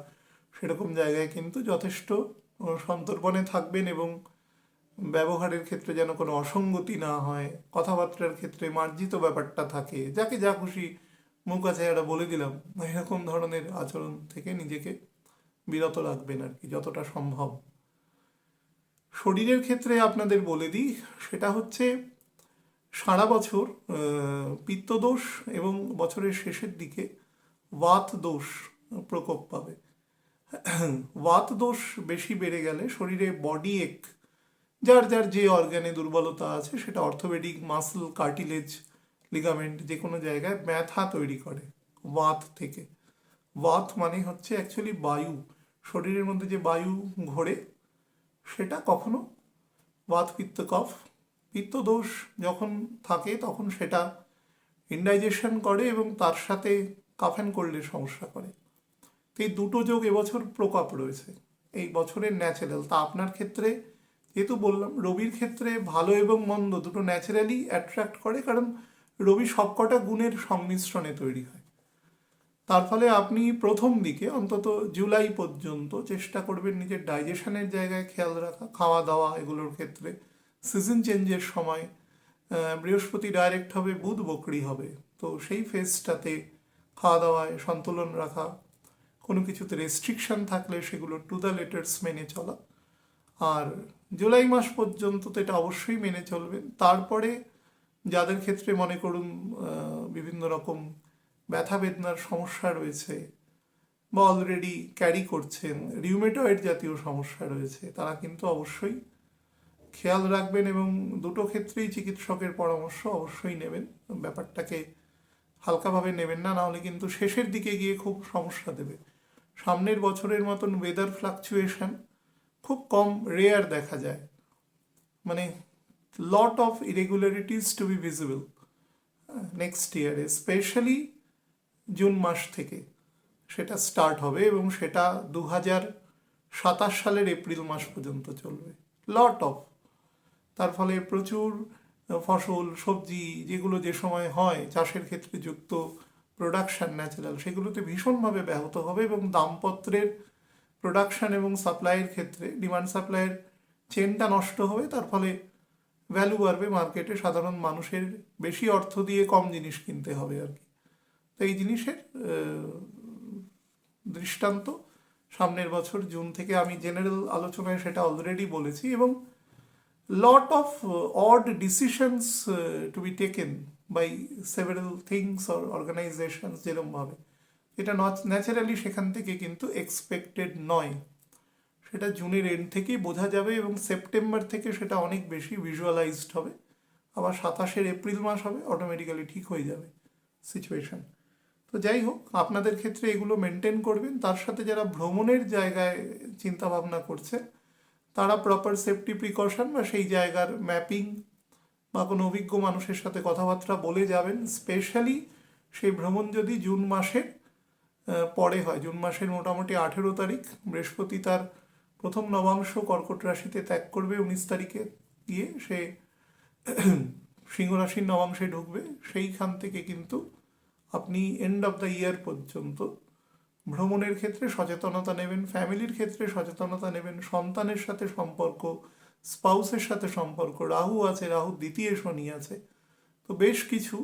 সেরকম জায়গায় কিন্তু যথেষ্ট সন্তর্পণে থাকবেন এবং ব্যবহারের ক্ষেত্রে যেন কোনো অসঙ্গতি না হয়, কথাবার্তার ক্ষেত্রে মার্জিত ব্যাপারটা থাকে, যাকে যা খুশি মুখ আছে একটা বলে দিলাম, এরকম ধরনের আচরণ থেকে নিজেকে বিরত রাখবেন আর কি যতটা সম্ভব। শরীরের ক্ষেত্রে আপনাদের বলে দিই, সেটা হচ্ছে সারা বছর পিত্তদোষ এবং বছরের শেষের দিকে বাত দোষ প্রকোপ পাবে। বাত দোষ বেশি বেড়ে গেলে শরীরে বডি এক, যার যার যে অর্গানে দুর্বলতা আছে সেটা অর্থোপেডিক, মাসল, কার্টিলেজ, লিগামেন্ট, যে কোনো জায়গায় ব্যথা তৈরি করে বাত থেকে। বাত মানে হচ্ছে অ্যাকচুয়ালি বায়ু, শরীরের মধ্যে যে বায়ু ঘোরে সেটা কখনো বাত, পিত্ত, কফ। পিত্তদোষ যখন থাকে তখন সেটা ইনডাইজেশন করে এবং তার সাথে কাফ অ্যান্ড কোল্ডের সমস্যা করে। তো এই দুটো যোগ এবছর প্রকোপ রয়েছে, এই বছরের ন্যাচারাল। তা আপনার ক্ষেত্রে যেহেতু বললাম, রবির ক্ষেত্রে ভালো এবং মন্দ দুটো ন্যাচারালি অ্যাট্রাক্ট করে, কারণ রবি সবকটা গুণের সংমিশ্রণে তৈরি হয়। তার ফলে আপনি প্রথম দিকে অন্তত জুলাই পর্যন্ত চেষ্টা করবেন নিজের ডাইজেশনের জায়গায় খেয়াল রাখা, খাওয়া দাওয়া এগুলোর ক্ষেত্রে। সিজন চেঞ্জের সময় বৃহস্পতি ডাইরেক্ট হবে, বুধ বকরি হবে, তো সেই ফেজটাতে খাওয়া দাওয়ায় সন্তুলন রাখা, কোনো কিছুতে রেস্ট্রিকশন থাকলে সেগুলো টু দ্য লেটার্স মেনে চলা। আর জুলাই মাস পর্যন্ত তো এটা অবশ্যই মেনে চলবেন। তারপরে যাদের ক্ষেত্রে মনে করুন বিভিন্ন রকম ব্যথা বেদনার সমস্যা রয়েছে বা অলরেডি ক্যারি করছেন, রিউমেটয়েড জাতীয় সমস্যা রয়েছে, তারা কিন্তু অবশ্যই খেয়াল রাখবেন এবং দুটো ক্ষেত্রেই চিকিৎসকের পরামর্শ অবশ্যই নেবেন। ব্যাপারটাকে হালকাভাবে নেবেন না, নাহলে কিন্তু শেষের দিকে গিয়ে খুব সমস্যা দেবে। সামনের বছরের মতন ওয়েদার ফ্লাকচুয়েশন খুব কম, রেয়ার দেখা যায়, মানে lot of irregularities to be visible next ইয়ারে, স্পেশালি জুন মাস থেকে সেটা স্টার্ট হবে এবং সেটা 2027 সালের এপ্রিল মাস পর্যন্ত চলবে। লট অফ, তার ফলে প্রচুর ফসল, সবজি যেগুলো যে সময় হয় চাষের ক্ষেত্রে যুক্ত প্রোডাকশান ন্যাচারাল, সেগুলোতে ভীষণভাবে ব্যাহত হবে এবং দামপত্রের প্রোডাকশান এবং সাপ্লাইয়ের ক্ষেত্রে ডিমান্ড সাপ্লাইয়ের চেনটা নষ্ট হবে। তার ফলে ভ্যালু বাড়বে মার্কেটে, সাধারণ মানুষের বেশি অর্থ দিয়ে কম জিনিস কিনতে হবে আর কি। তো এই জিনিসের দৃষ্টান্ত সামনের বছর জুন থেকে, আমি জেনারেল আলোচনায় সেটা অলরেডি বলেছি। এবং lot of odd decisions to be taken by several things or organizations যেরকমভাবে, এটা ন্যাচারালি সেখান থেকে কিন্তু এক্সপেক্টেড নয়। সেটা জুনের এন্ড থেকেই বোঝা যাবে এবং সেপ্টেম্বর থেকে সেটা অনেক বেশি ভিজুয়ালাইজড হবে। আবার 27 এপ্রিল মাস হবে, অটোমেটিক্যালি ঠিক হয়ে যাবে সিচুয়েশন। তো যাই হোক, আপনাদের ক্ষেত্রে এগুলো মেনটেন করবেন। তার সাথে যারা ভ্রমণের জায়গায় চিন্তা ভাবনা করছেন তারা প্রপার সেফটি প্রিকশন বা সেই জায়গার ম্যাপিং বা কোনো অভিজ্ঞ মানুষের সাথে কথাবার্তা বলে যাবেন। স্পেশালি সেই ভ্রমণ যদি জুন মাসের পরে হয়, জুন মাসের মোটামুটি 18 তারিখ বৃহস্পতি তার প্রথম নবাংশ কর্কট রাশিতে ত্যাগ করবে, 19 তারিখে গিয়ে সে সিংহ রাশির নবাংশে ঢুকবে। সেইখান থেকে কিন্তু আপনি এন্ড অফ দ্য ইয়ার পর্যন্ত ভ্রমণের ক্ষেত্রে সচেতনতা নেবেন, ফ্যামিলির ক্ষেত্রে সচেতনতা নেবেন, সন্তানের সাথে সম্পর্ক, স্পাউসের সাথে সম্পর্ক, রাহু আছে, রাহু দ্বিতীয় শনি আছে, তো বেশ কিছু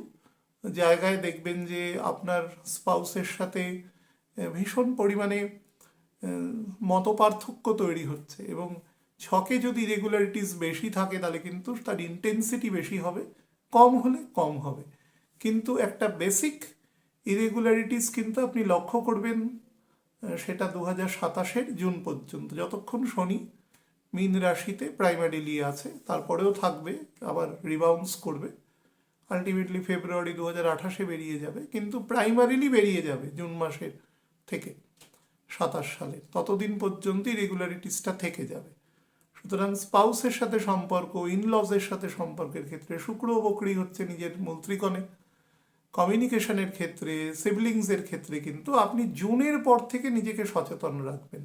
জায়গায় দেখবেন যে আপনার স্পাউসের সাথে ভীষণ পরিমাণে মতপার্থক্য তৈরি হচ্ছে এবং ছকে যদি ইরেগুলারিটিস বেশি থাকে তাহলে কিন্তু তার ইন্টেন্সিটি বেশি হবে, কম হলে কম হবে। কিন্তু একটা বেসিক ইরেগুলারিটিস কিন্তু আপনি লক্ষ্য করবেন, সেটা 2027 জুন পর্যন্ত, যতক্ষণ শনি মীন রাশিতে প্রাইমারিলি আছে, তারপরেও থাকবে, আবার রিবাউন্স করবে, আলটিমেটলি ফেব্রুয়ারি 2028 বেরিয়ে যাবে, কিন্তু প্রাইমারিলি বেরিয়ে যাবে জুন মাসের থেকে 27 সালে, ততদিন পর্যন্তই রেগুলারিটিসটা থেকে যাবে। সুতরাং স্পাউসের সাথে সম্পর্ক, ইনলজের সাথে সম্পর্কের ক্ষেত্রে শুক্র বকরি হচ্ছে নিজের মূল ত্রিকোণে, কমিউনিকেশনের ক্ষেত্রে, সিবলিংসের ক্ষেত্রে কিন্তু আপনি জুনের পর থেকে নিজেকে সচেতন রাখবেন।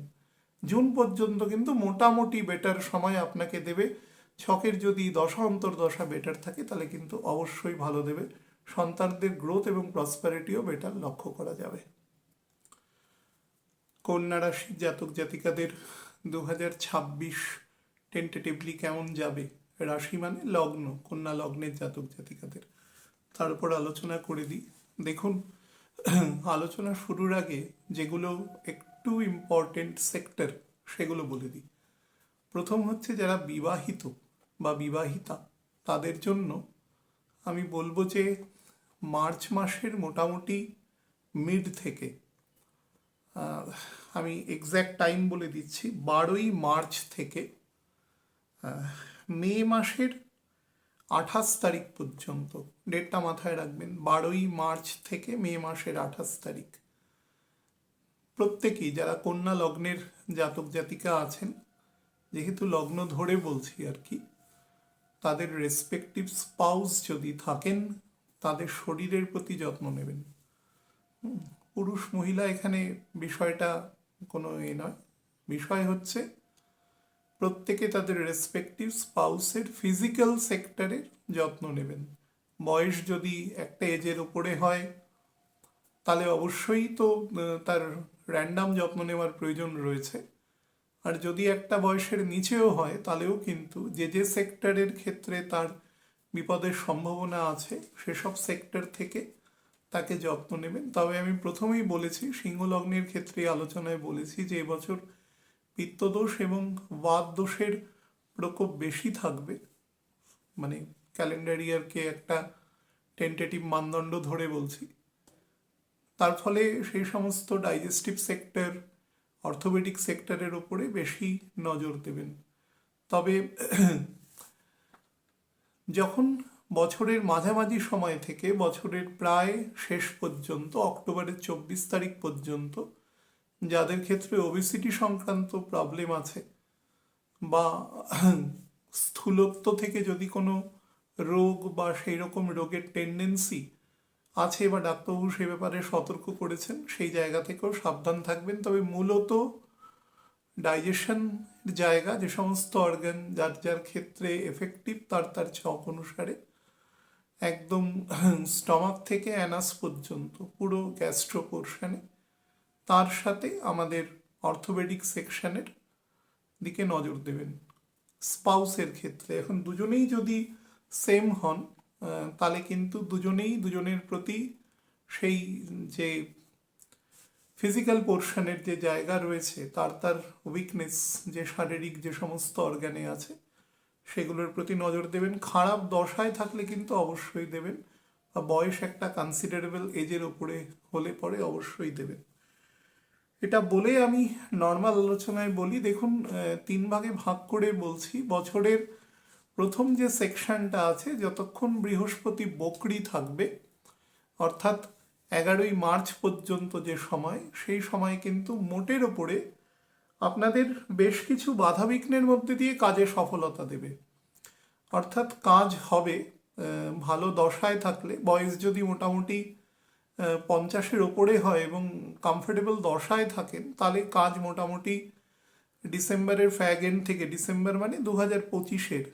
জুন পর্যন্ত কিন্তু মোটামুটি বেটার সময় আপনাকে দেবে ছকের যদি দশা অন্তর্দশা বেটার থাকে তাহলে কিন্তু অবশ্যই ভালো দেবে, সন্তানদের গ্রোথ এবং প্রসপারিটিও বেটার লক্ষ্য করা যাবে। কন্যা রাশির জাতক জাতিকাদের 2026 টেন্টেটিভলি কেমন যাবে, রাশি মানে লগ্ন, কন্যা লগ্নের জাতক জাতিকাদের, তার উপর আলোচনা করে দিই। দেখুন, আলোচনা শুরুর আগে যেগুলো একটু ইম্পর্টেন্ট সেক্টর সেগুলো বলে দিই। প্রথম হচ্ছে যারা বিবাহিত বা বিবাহিতা, তাদের জন্য আমি বলবো যে মার্চ মাসের মোটামুটি মিড থেকে, আমি এক্স্যাক্ট টাইম বলে দিচ্ছি, 12ই মার্চ থেকে মে মাসের 28 তারিখ পর্যন্ত, ডেটটা মাথায় রাখবেন, 12ই মার্চ থেকে মে মাসের 28 তারিখ, প্রত্যেকেই যারা কন্যা লগ্নের জাতক জাতিকা আছেন, যেহেতু লগ্ন ধরে বলছি আর কি, তাদের রেসপেক্টিভ স্পাউস যদি থাকেন তাদের শরীরের প্রতি যত্ন নেবেন। পুরুষ মহিলা এখানে বিষয়টা কোনো নয়, বিষয় হচ্ছে প্রত্যেকে তাদের রেসপেক্টিভ স্পাউসের ফিজিক্যাল সেক্টরের যত্ন নেবেন। বয়স যদি একটা এজের উপরে হয় তাহলে অবশ্যই তো তার র্যান্ডাম যত্ন নেওয়ার প্রয়োজন রয়েছে, আর যদি একটা বয়সের নিচেও হয় তাহলেও কিন্তু যে যে সেক্টরের ক্ষেত্রে তার বিপদের সম্ভাবনা আছে সেসব সেক্টর থেকে তাকে যত্ন নেবেন। তবে আমি প্রথমেই বলেছি, সিংহ লগ্নের ক্ষেত্রে আলোচনায় বলেছি যে এবছর পিত্তদোষ এবং বাত দোষের প্রকোপ বেশি থাকবে, মানে ক্যালেন্ডার ইয়ারকে একটা টেন্টেটিভ মানদণ্ড ধরে বলছি। তার ফলে সেই সমস্ত ডাইজেস্টিভ সেক্টর, অর্থোপেডিক সেক্টরের ওপরে বেশি নজর দেবেন। তবে যখন বছরের মাঝামাঝি সময় থেকে বছরের প্রায় শেষ পর্যন্ত, অক্টোবরের 24 তারিখ পর্যন্ত, যাদের ক্ষেত্রে ওবেসিটি সংক্রান্ত প্রবলেম আছে বা স্থূলত্ব থেকে যদি কোনো রোগ বা সেই রকম রোগের টেন্ডেন্সি আছে বা ডাক্তারবাবু সে ব্যাপারে সতর্ক করেছেন, সেই জায়গা থেকেও সাবধান থাকবেন। তবে মূলত ডাইজেশন জায়গা, যে সমস্ত অর্গান যার যার ক্ষেত্রে এফেক্টিভ তার তার ছক অনুসারে, একদম স্টমাক থেকে অ্যানাস পর্যন্ত পুরো গ্যাস্ট্রো পোর্শনে, তার সাথে আমাদের অর্থোপেডিক সেকশনের দিকে নজর দেবেন। স্পাউসের ক্ষেত্রে এখন দুজনেই যদি সেম হন তাহলে কিন্তু দুজনেই দুজনের প্রতি সেই যে ফিজিক্যাল পোর্শনের যে জায়গা রয়েছে তার তার উইকনেস, যে শারীরিক যে সমস্ত অর্গানে আছে সেগুলোর প্রতি নজর দেবেন। খারাপ দশায় থাকলে কিন্তু অবশ্যই দেবেন, বা বয়স একটা কনসিডারেবল এজের উপরে হলে পরে অবশ্যই দেবেন। এটা বলে আমি নর্মাল আলোচনায় বলি। দেখুন, 3 ভাগে ভাগ করে বলছি। বছরের প্রথম যে সেকশনটা আছে, যতক্ষণ বৃহস্পতি বকরি থাকবে, অর্থাৎ 11ই মার্চ পর্যন্ত যে সময়, সেই সময় কিন্তু মোটের ওপরে আপনাদের বেশ কিছু বাধাবিঘ্নের মধ্যে দিয়ে কাজে সফলতা দেবে, অর্থাৎ কাজ হবে। ভালো দশায় থাকলে, বয়স যদি মোটামুটি 50-এর ওপরে হয় এবং কমফোর্টেবল দশায় থাকেন, তাহলে কাজ মোটামুটি ডিসেম্বরের ফ্যাগ এন্ড থেকে, ডিসেম্বর মানে 2025-এর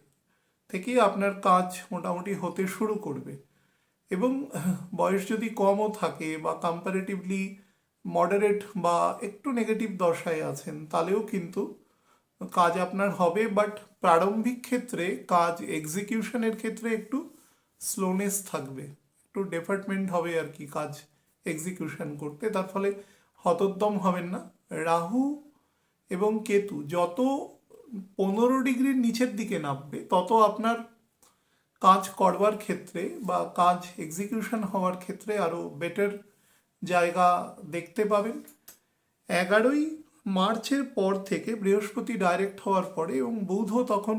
থেকেই আপনার কাজ মোটামুটি হতে শুরু করবে। এবং বয়স যদি কমও থাকে বা কম্পারেটিভলি মডারেট বা একটু নেগেটিভ দশায় আছেন, তাহলেও কিন্তু কাজ আপনার হবে। বাট প্রারম্ভিক ক্ষেত্রে কাজ এক্সিকিউশনের ক্ষেত্রে একটু স্লোনেস থাকবে, একটু ডেফার্টমেন্ট হবে আর কি কাজ এক্সিকিউশন করতে। তার ফলে হতোদ্যম হবেন না। রাহু এবং কেতু যত 15 ডিগ্রির নিচের দিকে নামবে, তত আপনার কাজ করবার ক্ষেত্রে বা কাজ এক্সিকিউশন হওয়ার ক্ষেত্রে আরও বেটার জায়গা দেখতে পাবেন। 11ই মার্চের পর থেকে বৃহস্পতি ডাইরেক্ট হওয়ার পরে এবং বুধও তখন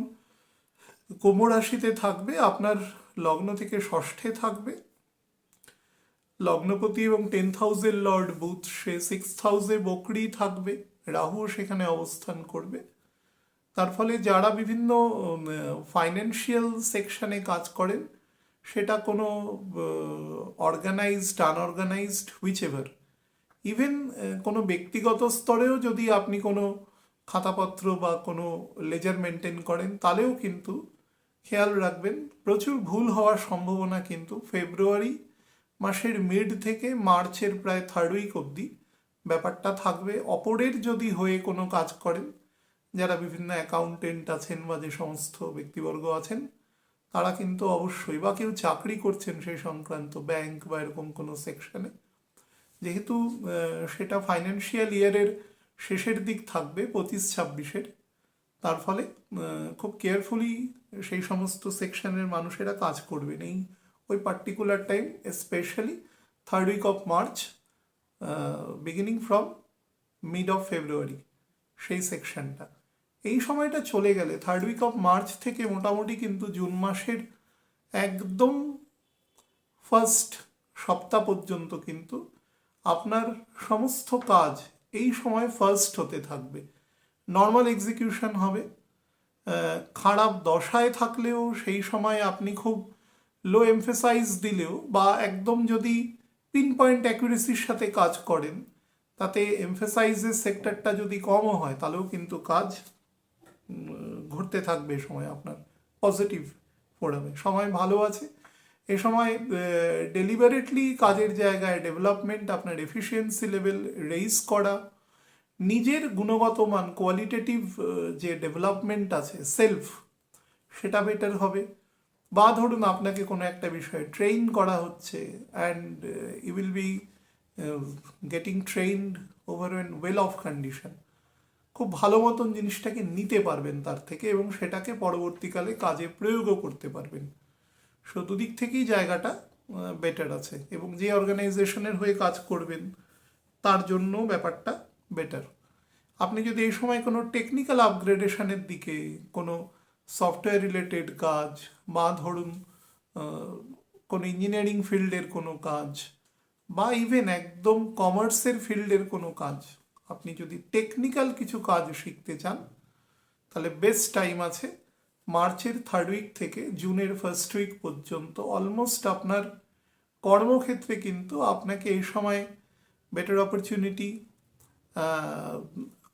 কুম্ভ রাশিতে থাকবে, আপনার লগ্ন থেকে ষষ্ঠে থাকবে। লগ্নপতি এবং 10th হাউসের লর্ড বুধ সে 6th হাউসে বকরি থাকবে, রাহুও সেখানে অবস্থান করবে। তার ফলে যারা বিভিন্ন ফাইন্যান্সিয়াল সেকশনে কাজ করেন, সেটা কোনো organised unorganised whichever, even কোনো ব্যক্তিগত স্তরেও যদি আপনি কোনো খাতাপত্র বা কোনো লেজার মেনটেন করেন, তাহলেও কিন্তু খেয়াল রাখবেন, প্রচুর ভুল হওয়ার সম্ভাবনা কিন্তু ফেব্রুয়ারি মাসের মিড থেকে মার্চের প্রায় থার্ড উইক অবধি ব্যাপারটা থাকবে। অপরের যদি হয়ে কোনো কাজ করেন, যারা বিভিন্ন অ্যাকাউন্টেন্ট আছেন বা যে সমস্ত ব্যক্তিবর্গ আছেন, তারা কিন্তু অবশ্যই, বা কেউ চাকরি করছেন সেই সংক্রান্ত ব্যাংক বা এরকম কোনো সেকশনে, যেহেতু সেটা ফাইন্যান্সিয়াল ইয়ারের শেষের দিক থাকবে 25-26-এর, তার ফলে খুব কেয়ারফুলি সেই সমস্ত সেকশনের মানুষেরা কাজ করবেন এই ওই particular time, specially third week of March, beginning from mid of February, সেই সেকশনটা। এই সময়টা চলে গেলে থার্ড উইক অফ মার্চ থেকে মোটামুটি কিন্তু জুন মাসের একদম ফার্স্ট সপ্তাহ পর্যন্ত কিন্তু আপনার সমস্ত কাজ এই সময় ফার্স্ট হতে থাকবে, নর্মাল এক্সিকিউশন হবে। খারাপ দশায় থাকলেও সেই সময় আপনি খুব লো এমফেসাইজ দিলেও বা একদম যদি পিন পয়েন্ট অ্যাকুরেসির সাথে কাজ করেন, তাতে এমফেসাইজের সেক্টরটা যদি কমও হয়, তাহলেও কিন্তু কাজ ঘুরতে থাকবে সময় আপনার পজিটিভ ফোরামে। সময় ভালো আছে এ সময়, ডেলিবারেটলি কাজের জায়গায় ডেভেলপমেন্ট, আপনার এফিসিয়েন্সি লেভেল রেইজ করা, নিজের গুণগত মান কোয়ালিটেটিভ যে ডেভেলপমেন্ট আছে সেলফ, সেটা বেটার হবে। বা ধরুন আপনাকে কোনো একটা বিষয়ে ট্রেন করা হচ্ছে, and you will be getting trained over an well of condition, খুব ভালো মতন জিনিসটাকে নিতে পারবেন তার থেকে এবং সেটাকে পরবর্তীকালে কাজে প্রয়োগও করতে পারবেন। সো দুদিক থেকেই জায়গাটা বেটার আছে, এবং যে অর্গানাইজেশনের হয়ে কাজ করবেন তার জন্য ব্যাপারটা বেটার। আপনি যদি এই সময় কোনো টেকনিক্যাল আপগ্রেডেশনের দিকে, কোনো সফটওয়্যার রিলেটেড কাজ, বা ধরুন কোনো ইঞ্জিনিয়ারিং ফিল্ডের কোনো কাজ, বা ইভেন একদম কমার্সের ফিল্ডের কোনো কাজ, আপনি যদি টেকনিক্যাল কিছু কাজ শিখতে চান, তাহলে বেস্ট টাইম আছে মার্চের থার্ড উইক থেকে জুনের ফার্স্ট উইক পর্যন্ত। অলমোস্ট আপনার কর্মক্ষেত্রে কিন্তু আপনাকে এই সময় বেটার অপরচুনিটি,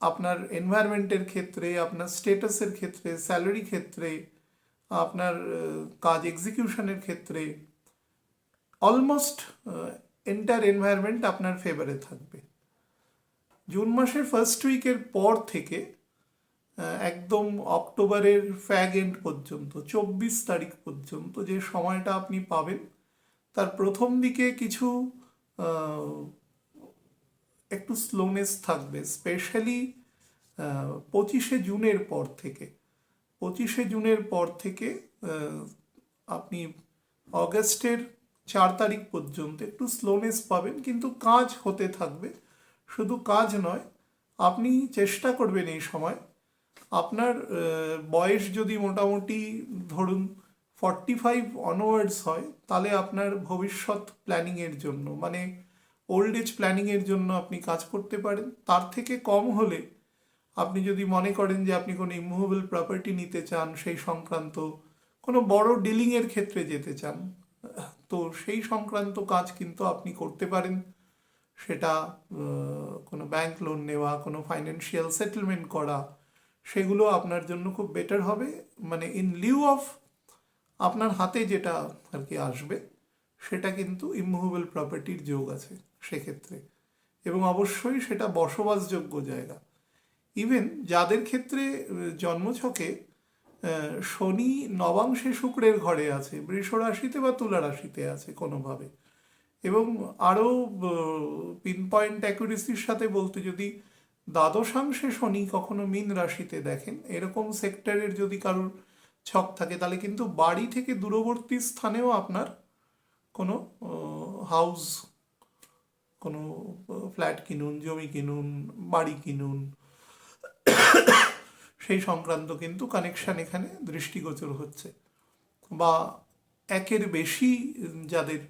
আপনার এনভায়রনমেন্টের ক্ষেত্রে, আপনার স্টেটাসের ক্ষেত্রে, স্যালারি ক্ষেত্রে, আপনার কাজ এক্সিকিউশনের ক্ষেত্রে, অলমোস্ট এন্টায়ার এনভায়রনমেন্ট আপনার ফেভারে থাকবে। জুন মাসের ফার্স্ট উইকের পর থেকে একদম অক্টোবরের ফ্যাগ এন্ড পর্যন্ত 24 তারিখ পর্যন্ত যে সময়টা আপনি পাবেন, তার প্রথম দিকে কিছু একটু স্লোনেস থাকবে, স্পেশালি 25শে জুনের পর থেকে। 25শে জুনের পর থেকে আপনি অগস্টের 4 তারিখ পর্যন্ত একটু স্লোনেস পাবেন, কিন্তু কাজ হতে থাকবে। শুধু কাজ নয়, আপনি চেষ্টা করবেন এই সময়, আপনার বয়স যদি মোটামুটি ধরুন 45 অনওয়ার্ডস হয়, তাহলে আপনার ভবিষ্যৎ প্ল্যানিংয়ের জন্য, মানে ওল্ড এজ প্ল্যানিংয়ের জন্য আপনি কাজ করতে পারেন। তার থেকে কম হলে আপনি যদি মনে করেন যে আপনি কোনো ইমুভেবল প্রপার্টি নিতে চান, সেই সংক্রান্ত কোনো বড় ডিলিংয়ের ক্ষেত্রে যেতে চান, তো সেই সংক্রান্ত কাজ কিন্তু আপনি করতে পারেন। সেটা কোনো ব্যাংক লোন নেওয়া, কোনো ফাইন্যান্সিয়াল সেটেলমেন্ট করা, সেগুলো আপনার জন্য খুব বেটার হবে। মানে ইন লিউ অফ আপনার হাতে যেটা আর কি আসবে, সেটা কিন্তু ইমুভেবল প্রপার্টির যোগ আছে সেক্ষেত্রে, এবং অবশ্যই সেটা বসবাসযোগ্য জায়গা। ইভেন যাদের ক্ষেত্রে জন্মছকে শনি নবাংশে শুক্রের ঘরে আছে, বৃষ রাশিতে বা তুলা রাশিতে আছে কোনোভাবে, এবং আরও পিন পয়েন্ট অ্যাকুরেসির সাথে বলতে, যদি দ্বাদশাংশে শনি কখনো মীন রাশিতে দেখেন, এরকম সেক্টরের যদি কারোর ছক থাকে, তাহলে কিন্তু বাড়ি থেকে দূরবর্তী স্থানেও আপনার কোনো হাউস, কোনো ফ্ল্যাট কিনুন, জমি কিনুন, বাড়ি কিনুন, সেই সংক্রান্ত কিন্তু কানেকশান এখানে দৃষ্টিগোচর হচ্ছে। বা একের বেশি যাদের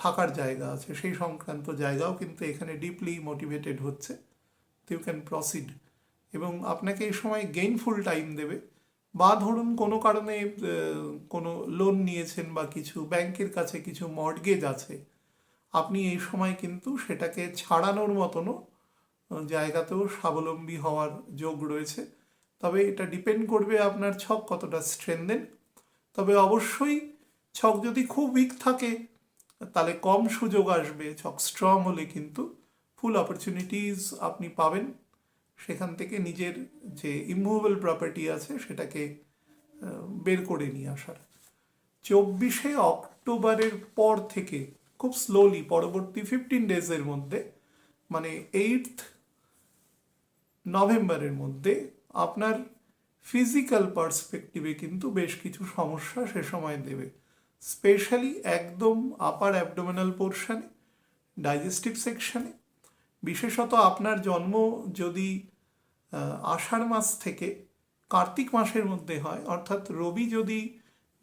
থাকার জায়গা আছে, সেই সংক্রান্ত জায়গাও কিন্তু এখানে ডিপলি মোটিভেটেড হচ্ছে, ইউ ক্যান প্রসিড, এবং আপনাকে এই সময় গেইনফুল টাইম দেবে। বা ধরুন কোনো কারণে কোনো লোন নিয়েছেন বা কিছু ব্যাংকের কাছে কিছু মর্টগেজ আছে, আপনি এই সময় কিন্তু সেটাকে ছাড়ানোর মতনও জায়গাতেও স্বাবলম্বী হওয়ার যোগ রয়েছে। তবে এটা ডিপেন্ড করবে আপনার ছক কতটা স্ট্রেনদেন। তবে অবশ্যই ছক যদি খুব উইক থাকে তাহলে কম সুযোগ আসবে, ছক স্ট্রং হলে কিন্তু ফুল অপরচুনিটিস আপনি পাবেন, সেখান থেকে নিজের যে ইমুভেবল প্রপার্টি আছে সেটাকে বের করে নিয়ে আসার। 24শে অক্টোবরের পর থেকে খুব স্লোলি পরবর্তী 15 ডেজের মধ্যে, মানে 8th নভেম্বরের মধ্যে আপনার ফিজিক্যাল পার্সপেক্টিভে কিন্তু বেশ কিছু সমস্যা সে সময় দেবে, স্পেশালি একদম আপার অ্যাবডোমিনাল পোর্শনে, ডাইজেস্টিভ সেকশনে। বিশেষত আপনার জন্ম যদি আষাঢ় মাস থেকে কার্তিক মাসের মধ্যে হয়, অর্থাৎ রবি যদি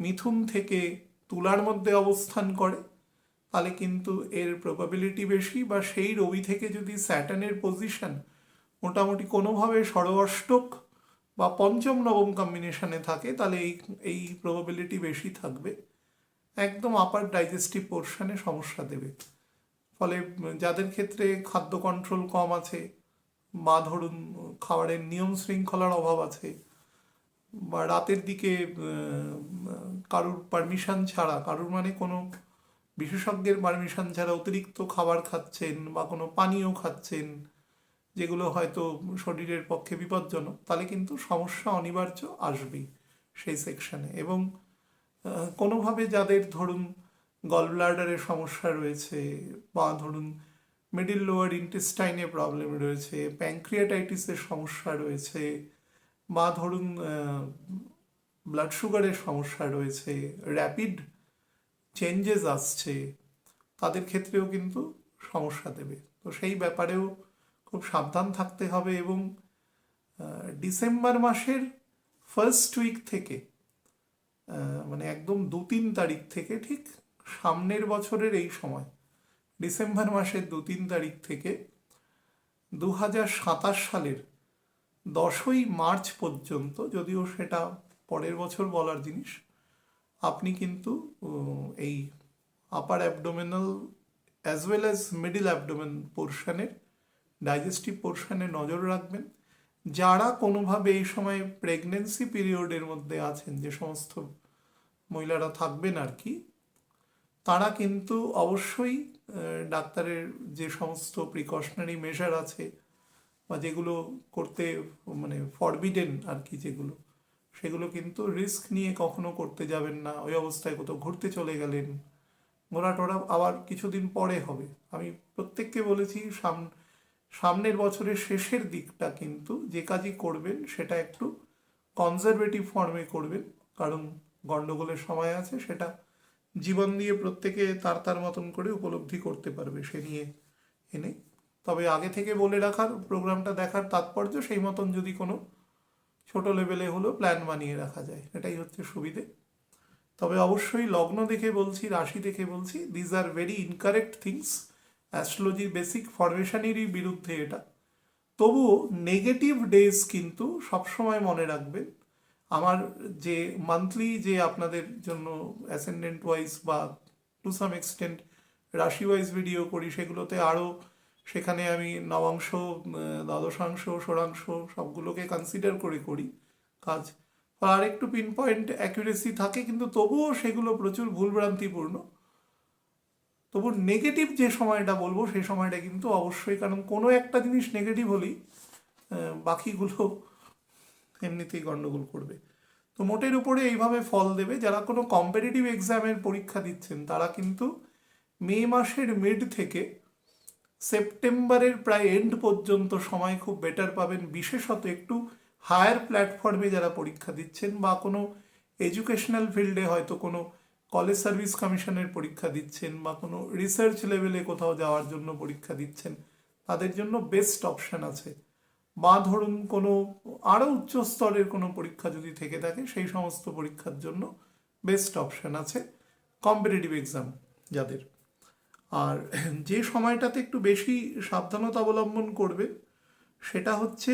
মিথুন থেকে তুলার মধ্যে অবস্থান করে, তাহলে কিন্তু এর প্রবাবিলিটি বেশি, বা সেই রবি থেকে যদি স্যাটার্নের পজিশন মোটামুটি কোনোভাবে ষড়অষ্টক বা পঞ্চম নবম কম্বিনেশনে থাকে, তাহলে এই প্রবাবিলিটি বেশি থাকবে, একদম আপার ডাইজেস্টিভ পোর্শনে সমস্যা দেবে। ফলে যাদের ক্ষেত্রে খাদ্য কন্ট্রোল কম আছে, বা ধরুন খাবারের নিয়ম শৃঙ্খলার অভাব আছে, বা রাতের দিকে কারুর পারমিশন ছাড়া, কারুর মানে কোনো বিশেষজ্ঞের পারমিশন ছাড়া অতিরিক্ত খাবার খাচ্ছেন বা কোনো পানীয় খাচ্ছেন যেগুলো হয়তো শরীরের পক্ষে বিপজ্জনক, তাহলে কিন্তু সমস্যা অনিবার্য আসবেই সেই সেকশনে। এবং কোনোভাবে যাদের ধরুন গল ব্লাডারের সমস্যা রয়েছে, বা ধরুন মিডিল লোয়ার ইন্টেস্টাইনে প্রবলেম রয়েছে, প্যানক্রিয়াটাইটিসের সমস্যা রয়েছে, বা ধরুন ব্লাড সুগারের সমস্যা রয়েছে, র্যাপিড চেঞ্জেস আসছে, তাদের ক্ষেত্রেও কিন্তু সমস্যা দেবে। তো সেই ব্যাপারেও খুব সাবধান থাকতে হবে। এবং ডিসেম্বর মাসের ফার্স্ট উইক থেকে, মানে একদম 2-3 তারিখ থেকে, ঠিক সামনের বছরের এই সময় ডিসেম্বর মাসের 2-3 তারিখ থেকে 2027 সালের 10ই মার্চ পর্যন্ত, যদিও সেটা পরের বছর বলার জিনিস, আপনি কিন্তু এই upper abdominal as well as middle abdomen পোর্শনের ডাইজেস্টিভ পোর্শনে নজর রাখবেন। যারা কোনোভাবে এই সময় প্রেগনেন্সি পিরিয়ডের মধ্যে আছেন, যে সমস্ত মহিলারা থাকবেন আর কি, তারা কিন্তু অবশ্যই ডাক্তারের যে সমস্ত প্রিকশনারি মেজার আছে, বা যেগুলো করতে মানে ফরবিডেন আর কি, যেগুলো সেগুলো কিন্তু রিস্ক নিয়ে কখনো করতে যাবেন না। ওই অবস্থায় কোথাও ঘুরতে চলে গেলেন, ঘোরা টোরা আবার কিছুদিন পরে হবে। আমি প্রত্যেককে বলেছি সামনের বছরের শেষের দিকটা কিন্তু যে কাজই করবেন সেটা একটু কনজারভেটিভ ফর্মে করবেন, কারণ গন্ডগোলের সময় আছে, সেটা জীবন দিয়ে প্রত্যেকে তার তার মতন করে উপলব্ধি করতে পারবে সে নিয়ে এনে। তবে আগে থেকে বলে রাখার, প্রোগ্রামটা দেখার তাৎপর্য সেই মতন যদি কোনো ছোট লেভেলে হলেও প্ল্যান বানিয়ে রাখা যায়, এটাই হচ্ছে সুবিধে। তবে অবশ্যই লগ্ন দেখে বলছি, রাশি দেখে বলছি, these are very incorrect things, অ্যাস্ট্রোলজির বেসিক ফরমেশনেরই বিরুদ্ধে এটা। তবুও নেগেটিভ ডেজ কিন্তু সবসময় মনে রাখবেন। আমার যে মান্থলি যে আপনাদের জন্য অ্যাসেন্ডেন্ট ওয়াইজ বা টু সাম এক্সটেন্ট রাশি ওয়াইজ ভিডিও করি, সেগুলোতে আরও, সেখানে আমি নবাংশ, দ্বাদশাংশ, ষোড়াংশ সবগুলোকে কনসিডার করে করি কাজ। আর একটু পিন পয়েন্ট অ্যাকুরেসি থাকে, কিন্তু তবুও সেগুলো প্রচুর ভুলভ্রান্তিপূর্ণ। তবু নেগেটিভ যে সময়টা বলবো সেই সময়টা কিন্তু অবশ্যই, কারণ কোনো একটা জিনিস নেগেটিভ হলেই বাকিগুলো এমনিতেই গন্ডগোল করবে। তো মোটের উপরে এইভাবে ফল দেবে। যারা কোনো কম্পিটিটিভ এক্সামের পরীক্ষা দিচ্ছেন তারা কিন্তু মে মাসের মিড থেকে সেপ্টেম্বরের প্রায় এন্ড পর্যন্ত সময় খুব বেটার পাবেন। বিশেষত একটু হায়ার প্ল্যাটফর্মে যারা পরীক্ষা দিচ্ছেন, বা কোনো এডুকেশনাল ফিল্ডে হয়তো কোনো কলেজ সার্ভিস কমিশনের পরীক্ষা দিচ্ছেন, বা কোনো রিসার্চ লেভেলে কোথাও যাওয়ার জন্য পরীক্ষা দিচ্ছেন, তাদের জন্য বেস্ট অপশান আছে। বা ধরুন কোনো আরও উচ্চ স্তরের কোনো পরীক্ষা যদি থেকে থাকে, সেই সমস্ত পরীক্ষার জন্য বেস্ট অপশান আছে কম্পিটিটিভ এক্সাম যাদের। আর যে সময়টাতে একটু বেশি সাবধানতা অবলম্বন করবে সেটা হচ্ছে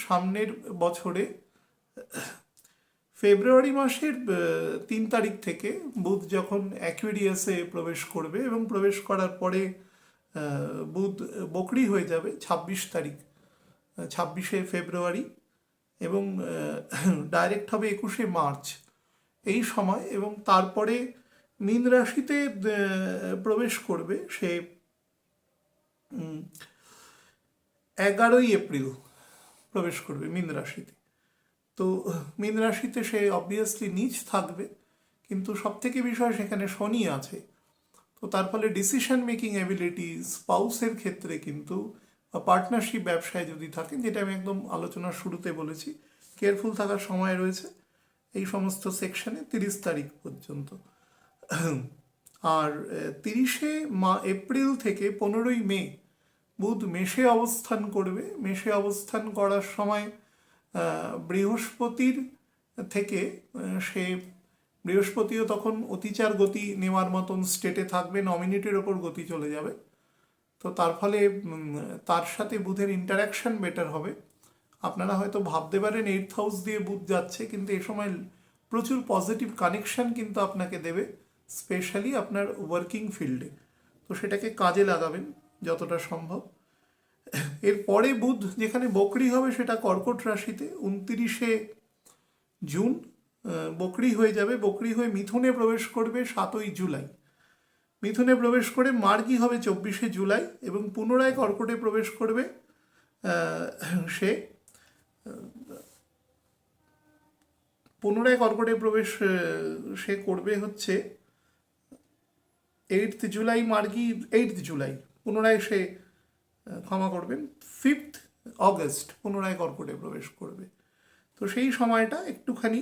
সামনের বছরে ফেব্রুয়ারি মাসের 3 তারিখ থেকে বুধ যখন অ্যাকুয়ারিয়াসে প্রবেশ করবে, এবং প্রবেশ করার পরে বুধ বকরি হয়ে যাবে 26 তারিখ, 26শে ফেব্রুয়ারি, এবং ডাইরেক্ট হবে 21শে মার্চ। এই সময়, এবং তারপরে মীন রাশিতে প্রবেশ করবে সে 11 এপ্রিল প্রবেশ করবে মীন রাশিতে। তো মীন রাশিতে সে অবভিয়াসলি নিচ থাকবে, কিন্তু সব থেকে বিষয় সেখানে শনি আছে। তো তার ফলে ডিসিশন মেকিং এবিলিটি স্পাউসের ক্ষেত্রে কিন্তু, পার্টনারশিপ ব্যবসায় যদি থাকেন, যেটা আমি একদম আলোচনার শুরুতে বলেছি, কেয়ারফুল থাকার সময় রয়েছে এই সমস্ত সেকশনে 30 তারিখ পর্যন্ত। আর 30 এপ্রিল থেকে 15 মে বুধ মেষে অবস্থান করবে। মেষে অবস্থান করার সময় বৃহস্পতির থেকে সে বৃহস্পতিও তখন অতিচার গতি নেওয়ার মতন স্টেটে থাকবে, নমিনেটের ওপর গতি চলে যাবে। তো তার ফলে তার সাথে বুধের ইন্টারাকশন বেটার হবে। আপনারা হয়তো ভাবতে পারেন 8th হাউস দিয়ে বুধ যাচ্ছে, কিন্তু এ সময় প্রচুর পজিটিভ কানেকশন কিন্তু আপনাকে দেবে, স্পেশালি আপনার ওয়ার্কিং ফিল্ডে। তো সেটাকে কাজে লাগাবেন যতটা সম্ভব। এরপরে বুধ যেখানে বকরি হবে সেটা কর্কট রাশিতে 29 জুন বকরি হয়ে যাবে। বকরি হয়ে মিথুনে প্রবেশ করবে 7 জুলাই। মিথুনে প্রবেশ করে মার্গী হবে 24 জুলাই, এবং পুনরায় কর্কটে প্রবেশ করবে সে পুনরায় কর্কটে প্রবেশ সে করবে হচ্ছে 8th জুলাই। মার্গী 8th জুলাই, পুনরায় সে ক্ষমা করবেন 5th অগস্ট পুনরায় কর্কটে প্রবেশ করবে। তো সেই সময়টা একটুখানি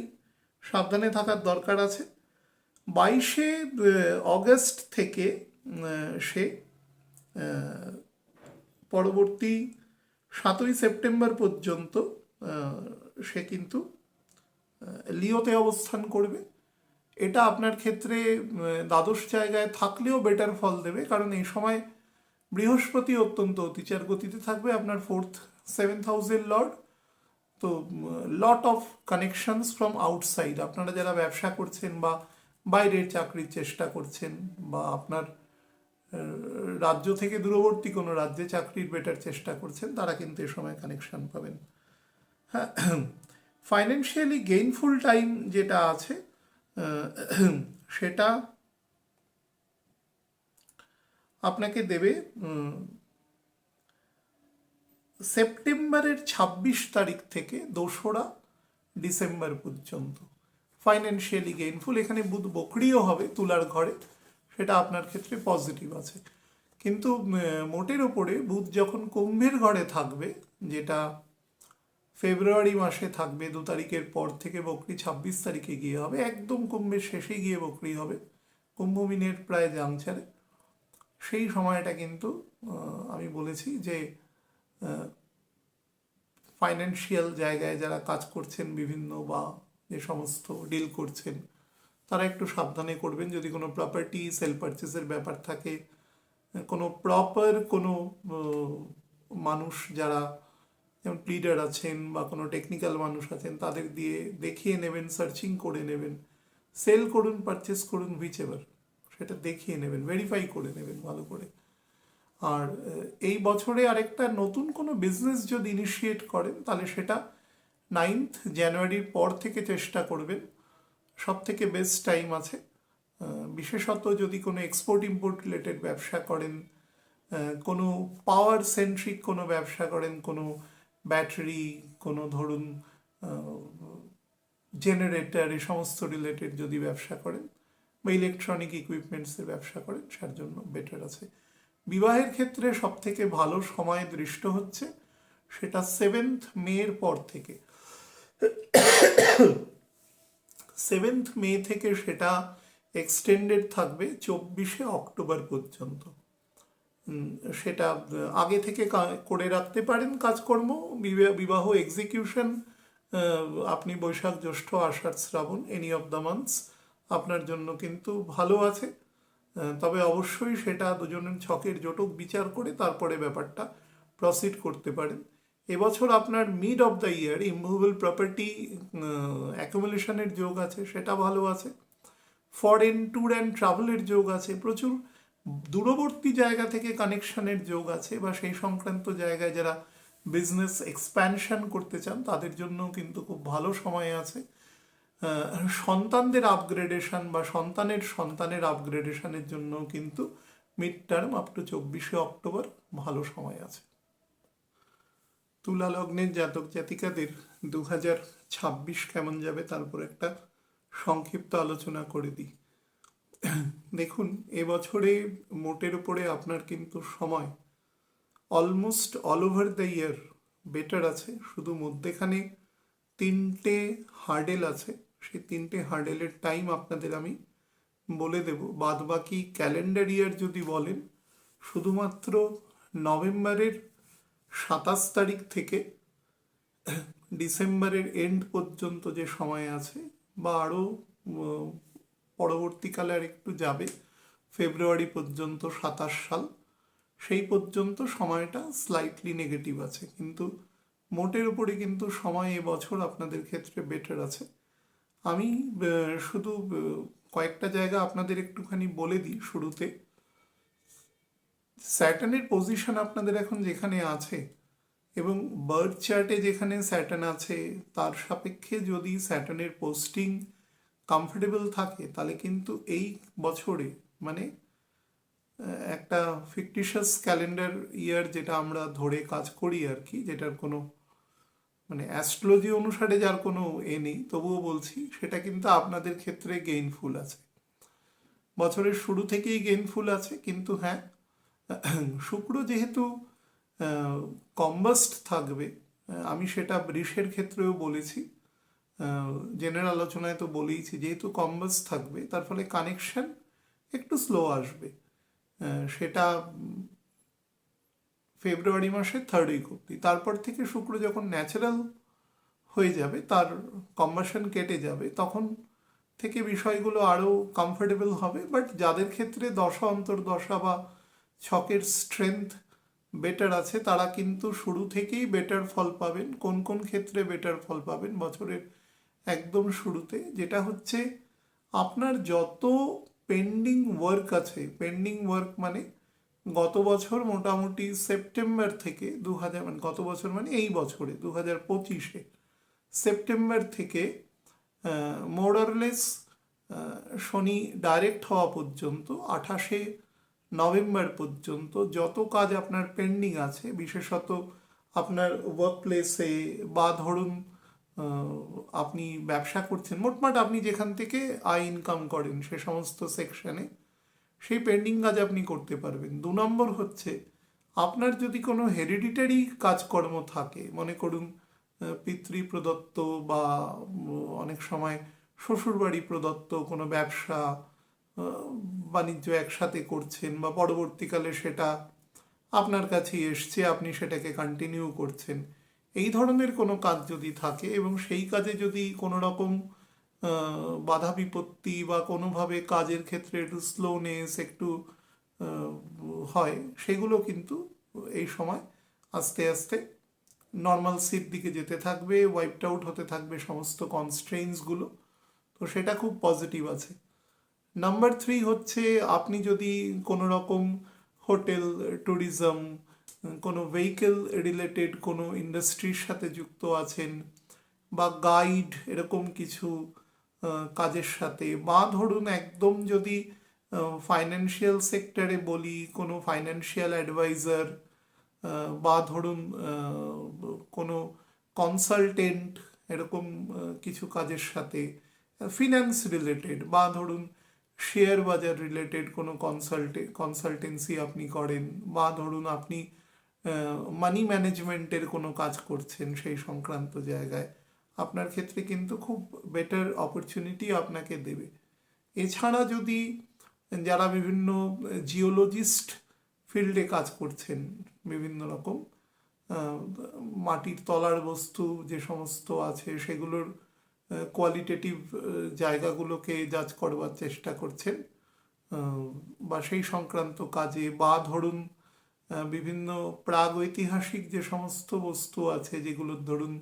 সাবধানে থাকার দরকার আছে। 22 অগস্ট থেকে সে পরবর্তী 7 সেপ্টেম্বর পর্যন্ত সে কিন্তু লিওতে অবস্থান করবে। এটা আপনার ক্ষেত্রে দ্বাদশ জায়গায় থাকলেও বেটার ফল দেবে, কারণ এই সময় বৃহস্পতি অত্যন্ত অতিচার গতিতে থাকবে, আপনার 4th-7th হাউসের লর্ড। তো lot of connections from outside, আপনারা যারা ব্যবসা করছেন বা বাইরের চাকরির চেষ্টা করছেন, বা আপনার রাজ্য থেকে দূরবর্তী কোনো রাজ্যে চাকরির বেটার চেষ্টা করছেন, তারা কিন্তু এ সময় কানেকশন পাবেন। হ্যাঁ, ফাইন্যান্সিয়ালি গেইনফুল টাইম যেটা আছে সেটা আপনাকে দেবে সেপ্টেম্বরের 26 তারিখ থেকে 2রা ডিসেম্বর পর্যন্ত। ফাইন্যান্সিয়ালি গেইনফুল, এখানে বুধ বকরিও হবে তুলার ঘরে, সেটা আপনার ক্ষেত্রে পজিটিভ আছে। কিন্তু মোটের ওপরে বুধ যখন কুম্ভের ঘরে থাকবে, যেটা ফেব্রুয়ারি মাসে থাকবে, 2 তারিখের পর থেকে বকরি 26 তারিখে গিয়ে হবে, একদম কুম্ভের শেষে গিয়ে বকরি হবে, কুম্ভ মিনের প্রায় জাংচারে। সেই সময়টা কিন্তু আমি বলেছি যে ফাইন্যান্সিয়াল জায়গায় যারা কাজ করছেন বিভিন্ন, বা যে সমস্ত ডিল করছেন, তারা একটু সাবধানে করবেন। যদি কোনো প্রপার্টি সেল পারচেসের ব্যাপার থাকে, কোনো প্রপার কোনো মানুষ যারা যেমন প্লিডার আছেন বা কোনো টেকনিক্যাল মানুষ আছেন, তাদের দিয়ে দেখিয়ে নেবেন, সার্চিং করে নেবেন। সেল করুন, পারচেস করুন, হুইচএভার, সেটা দেখিয়ে নেবেন, ভেরিফাই করে নেবেন ভালো করে। আর এই বছরে আরেকটা নতুন কোনো বিজনেস যদি ইনিশিয়েট করেন, তাহলে সেটা 9th জানুয়ারির পর থেকে চেষ্টা করবেন, সব থেকে বেস্ট টাইম আছে। বিশেষত যদি কোনো এক্সপোর্ট ইম্পোর্ট রিলেটেড ব্যবসা করেন, কোনো পাওয়ার সেন্ট্রিক কোনো ব্যবসা করেন, কোনো ব্যাটারি, কোনো ধরুন জেনারেটর, এই সমস্ত রিলেটেড যদি ব্যবসা করেন, বা ইলেকট্রনিক ইকুইপমেন্টসের ব্যবসা করেন, তার জন্য বেটার আছে। বিবাহের ক্ষেত্রে সব থেকে ভালো সময় দৃষ্ট হচ্ছে সেটা 7th মে পর থেকে। 7th মে থেকে সেটা এক্সটেন্ডেড থাকবে 24 অক্টোবর পর্যন্ত। সেটা আগে থেকে করে রাখতে পারেন কাজকর্ম, বিবাহ এক্সিকিউশন। আপনি বৈশাখ, জ্যৈষ্ঠ, আষাঢ়, শ্রাবণ, এনি অফ দ্য মান্থস আপনার জন্য কিন্তু ভালো আছে। তবে অবশ্যই সেটা দুজনের ছকের জটক বিচার করে তারপরে ব্যাপারটা প্রসিড করতে পারেন। এবছর আপনার mid of the year immovable property অ্যাকুমুলেশনের যোগ আছে, সেটা ভালো আছে। ফরেন ট্যুর অ্যান্ড ট্রাভেলের যোগ আছে, প্রচুর দূরবর্তী জায়গা থেকে কানেকশনের যোগ আছে, বা সেই সংক্রান্ত জায়গায় যারা বিজনেস এক্সপ্যানশন করতে চান তাদের জন্য কিন্তু খুব ভালো সময় আছে। সন্তানদের আপগ্রেডেশন বা সন্তানের আপগ্রেডেশনের জন্য কিন্তু মিড টার্ম আপ টু 24শে অক্টোবর ভালো সময় আছে। তুলা লগ্নের জাতক জাতিকাদের 2026 কেমন যাবে তার উপর একটা সংক্ষিপ্ত আলোচনা করে দিই। দেখুন, এবছরে মোটের উপরে আপনার কিন্তু সময় almost all over the year better আছে, শুধু মধ্যেখানে 3টে হার্ডেল আছে। সেই 3টে হার্ডেলের টাইম আপনাদের আমি বলে দেব। বাদ বাকি ক্যালেন্ডার ইয়ার যদি বলেন, শুধুমাত্র নভেম্বরের 27 তারিখ থেকে ডিসেম্বরের এন্ড পর্যন্ত যে সময় আছে, বা আরও পরবর্তীকালে আর একটু যাবে, ফেব্রুয়ারি পর্যন্ত 27 সাল, সেই পর্যন্ত সময়টা স্লাইটলি নেগেটিভ আছে। কিন্তু মোটের উপরে কিন্তু সময় এবছর আপনাদের ক্ষেত্রে বেটার আছে। আমি শুধু কয়েকটা জায়গা আপনাদের একটুখানি বলে দিই শুরুতে। স্যাটার্নের পজিশন আপনাদের এখন যেখানে আছে এবং বার্থ চার্টে যেখানে স্যাটার্ন আছে, তার সাপেক্ষে যদি স্যাটার্নের পোস্টিং কমফোর্টেবল থাকে, তাহলে কিন্তু এই বছরে মানে একটা ফিকটিশাস ক্যালেন্ডার ইয়ার যেটা আমরা ধরে কাজ করি আর কি, যেটার কোনো মানে অ্যাস্ট্রোলজি অনুসারে যার কোনো নেই, তবুও বলছি সেটা কিন্তু আপনাদের ক্ষেত্রে গেইনফুল আছে, বছরের শুরু থেকেই গেইনফুল আছে। কিন্তু হ্যাঁ, শুক্র যেহেতু কম্বাস্ট থাকবে, আমি সেটা বৃষের ক্ষেত্রেও বলেছি, জেনারেল আলোচনায় তো বলেইছি, যেহেতু কম্বাস্ট থাকবে তার ফলে কানেকশন একটু স্লো আসবে। সেটা ফেব্রুয়ারি মাসের 3rd উইক অব্দি। তারপর থেকে শুক্র যখন ন্যাচারাল হয়ে যাবে, তার কম্বাসন কেটে যাবে, তখন থেকে বিষয়গুলো আরও কমফোর্টেবল হবে। বাট যাদের ক্ষেত্রে দশা অন্তর্দশা বা ছকের স্ট্রেংথ বেটার আছে, তারা কিন্তু শুরু থেকেই বেটার ফল পাবেন। কোন কোন ক্ষেত্রে বেটার ফল পাবেন বছরের একদম শুরুতে, যেটা হচ্ছে আপনার যত পেন্ডিং ওয়ার্ক আছে, পেন্ডিং ওয়ার্ক মানে গত বছর মোটামুটি সেপ্টেম্বর থেকে মানে গত বছর মানে এই বছরে 2025-এ সেপ্টেম্বর থেকে মোরলেস শনি ডাইরেক্ট হওয়া পর্যন্ত 28শে নভেম্বর পর্যন্ত যত কাজ আপনার পেন্ডিং আছে, বিশেষত আপনার ওয়ার্ক প্লেসে বা ধরুন আপনি ব্যবসা করছেন, মোটমাট আপনি যেখান থেকে আয় ইনকাম করেন সে সমস্ত সেকশনে সেই পেন্ডিং কাজ আপনি করতে পারবেন। 2 নম্বর হচ্ছে, আপনার যদি কোনো হেরিডিটারি কাজকর্ম থাকে, মনে করুন পিতৃ প্রদত্ত বা অনেক সময় শ্বশুরবাড়ি প্রদত্ত কোনো ব্যবসা বাণিজ্য একসাথে করছেন, বা পরবর্তীকালে সেটা আপনার কাছেই এসছে, আপনি সেটাকে কন্টিনিউ করছেন, এই ধরনের কোনো কাজ যদি থাকে এবং সেই কাজে যদি কোনো রকম বাধা বিপত্তি বা কোনোভাবে কাজের ক্ষেত্রে একটু স্লোনেস একটু হয়, সেগুলো কিন্তু এই সময় আস্তে আস্তে নর্মালসির দিকে যেতে থাকবে, ওয়াইপড আউট হতে থাকবে সমস্ত কনস্ট্রেইনসগুলো। তো সেটা খুব পজিটিভ আছে। নাম্বার 3 হচ্ছে, আপনি যদি কোনো রকম হোটেল, ট্যুরিজম, কোনো ভেহিকেল রিলেটেড কোনো ইন্ডাস্ট্রির সাথে যুক্ত আছেন, বা গাইড এরকম কিছু কাজের সাথে, বা ধরুন একদম যদি ফাইন্যান্সিয়াল সেক্টরে বলি, কোনো ফাইন্যান্সিয়াল অ্যাডভাইজার, বা ধরুন কোনো কনসালটেন্ট, এরকম কিছু কাজের সাথে ফিন্যান্স রিলেটেড, বা ধরুন শেয়ার বাজার রিলেটেড কোনো কনসালটেন্সি আপনি করেন, বা ধরুন আপনি মানি ম্যানেজমেন্টের কোনো কাজ করছেন, সেই সংক্রান্ত জায়গায় আপনার ক্ষেত্রে কিন্তু খুব বেটার অপরচুনিটি আপনাকে দেবে। এছাড়া যদি যারা বিভিন্ন জিওলজিস্ট ফিল্ডে কাজ করছেন, বিভিন্ন রকম মাটির তলার বস্তু যে সমস্ত আছে সেগুলোর কোয়ালিটেটিভ জায়গাগুলোকে জাজ করবার চেষ্টা করছেন, বা সেই সংক্রান্ত কাজে, বা ধরুন বিভিন্ন প্রাগৈতিহাসিক যে সমস্ত বস্তু আছে, যেগুলোর ধরুন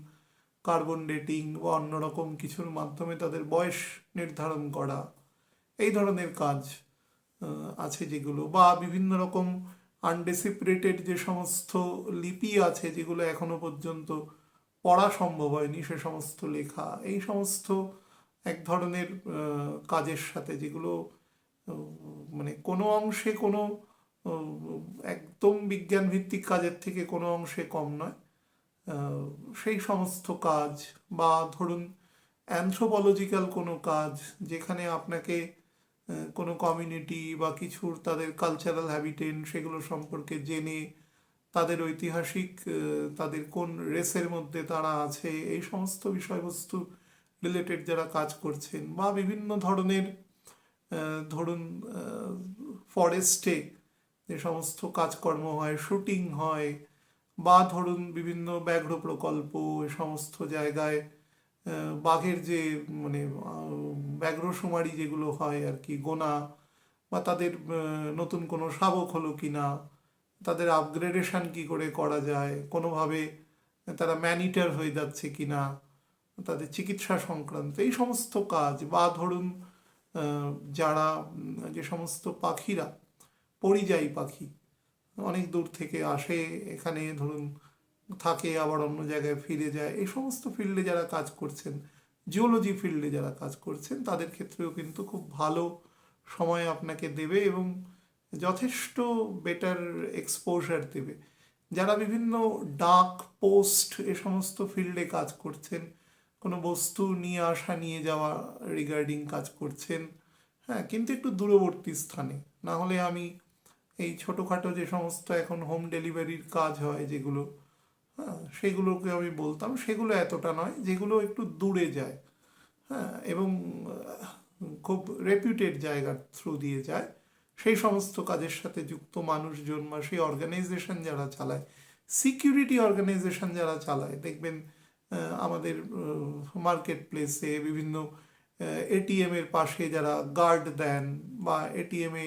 কার্বন ডেটিং বা অন্যরকম কিছুর মাধ্যমে তাদের বয়স নির্ধারণ করা, এই ধরনের কাজ আছে যেগুলো, বা বিভিন্ন রকম আনডেসিপ্রেটেড যে সমস্ত লিপি আছে যেগুলো এখনো পর্যন্ত পড়া সম্ভব হয়নি, সে সমস্ত লেখা, এই সমস্ত এক ধরনের কাজের সাথে, যেগুলো মানে কোনো অংশে কোনো একদম বিজ্ঞান ভিত্তিক কাজের থেকে কোনো অংশে কম নয়। সেই সমস্ত কাজ, বা ধরুন অ্যানথ্রোপোলজিক্যাল কোনো কাজ, যেখানে আপনাকে কোনো কমিউনিটি বা কিছুর তাদের কালচারাল হ্যাবিটেন্ট সেগুলো সম্পর্কে জেনে, তাদের ঐতিহাসিক তাদের কোন রেসের মধ্যে তারা আছে, এই সমস্ত বিষয়বস্তু রিলেটেড যারা কাজ করছেন, বা বিভিন্ন ধরনের ধরুন ফরেস্টে যে সমস্ত কাজকর্ম হয়, শুটিং হয়, বা ধরুন বিভিন্ন ব্যাঘ্র প্রকল্প, এ সমস্ত জায়গায় বাঘের যে মানে ব্যাঘ্রশুমারি যেগুলো হয় আর কি, গোনা, বা তাদের নতুন কোনো শাবক হলো কিনা, তাদের আপগ্রেডেশন কি করে করা যায়, কোনোভাবে তারা ম্যানিটার হয়ে যাচ্ছে কিনা, তাদের চিকিৎসা সংক্রান্ত এই সমস্ত কাজ, বা ধরুন যারা যে সমস্ত পাখিরা পরিযায়ী পাখি অনেক দূর থেকে আসে এখানে, ধরুন থাকে আবার অন্য জায়গায় ফিরে যায়, এই সমস্ত ফিল্ডে যারা কাজ করছেন, জিওলজি ফিল্ডে যারা কাজ করছেন, তাদের ক্ষেত্রেও কিন্তু খুব ভালো সময় আপনাকে দেবে এবং যথেষ্ট বেটার এক্সপোজার দেবে। যারা বিভিন্ন ডাক পোস্ট এ সমস্ত ফিল্ডে কাজ করছেন, কোনো বস্তু নিয়ে আসা নিয়ে যাওয়া রিগার্ডিং কাজ করছেন, হ্যাঁ, কিন্তু একটু দূরবর্তী স্থানে, না হলে আমি এই ছোটোখাটো যে সমস্ত এখন হোম ডেলিভারির কাজ হয় যেগুলো, হ্যাঁ, সেগুলোকে আমি বলতাম, সেগুলো এতটা নয়, যেগুলো একটু দূরে যায়, হ্যাঁ, এবং খুব রেপুটেড জায়গার থ্রু দিয়ে যায়, সেই সমস্ত কাজের সাথে যুক্ত মানুষজন বা সেই অর্গানাইজেশন যারা চালায়, সিকিউরিটি অর্গানাইজেশন যারা চালায়, দেখবেন আমাদের মার্কেট প্লেসে বিভিন্ন এটিএম এর পাশে যারা গার্ড দেন, বা এটিএমে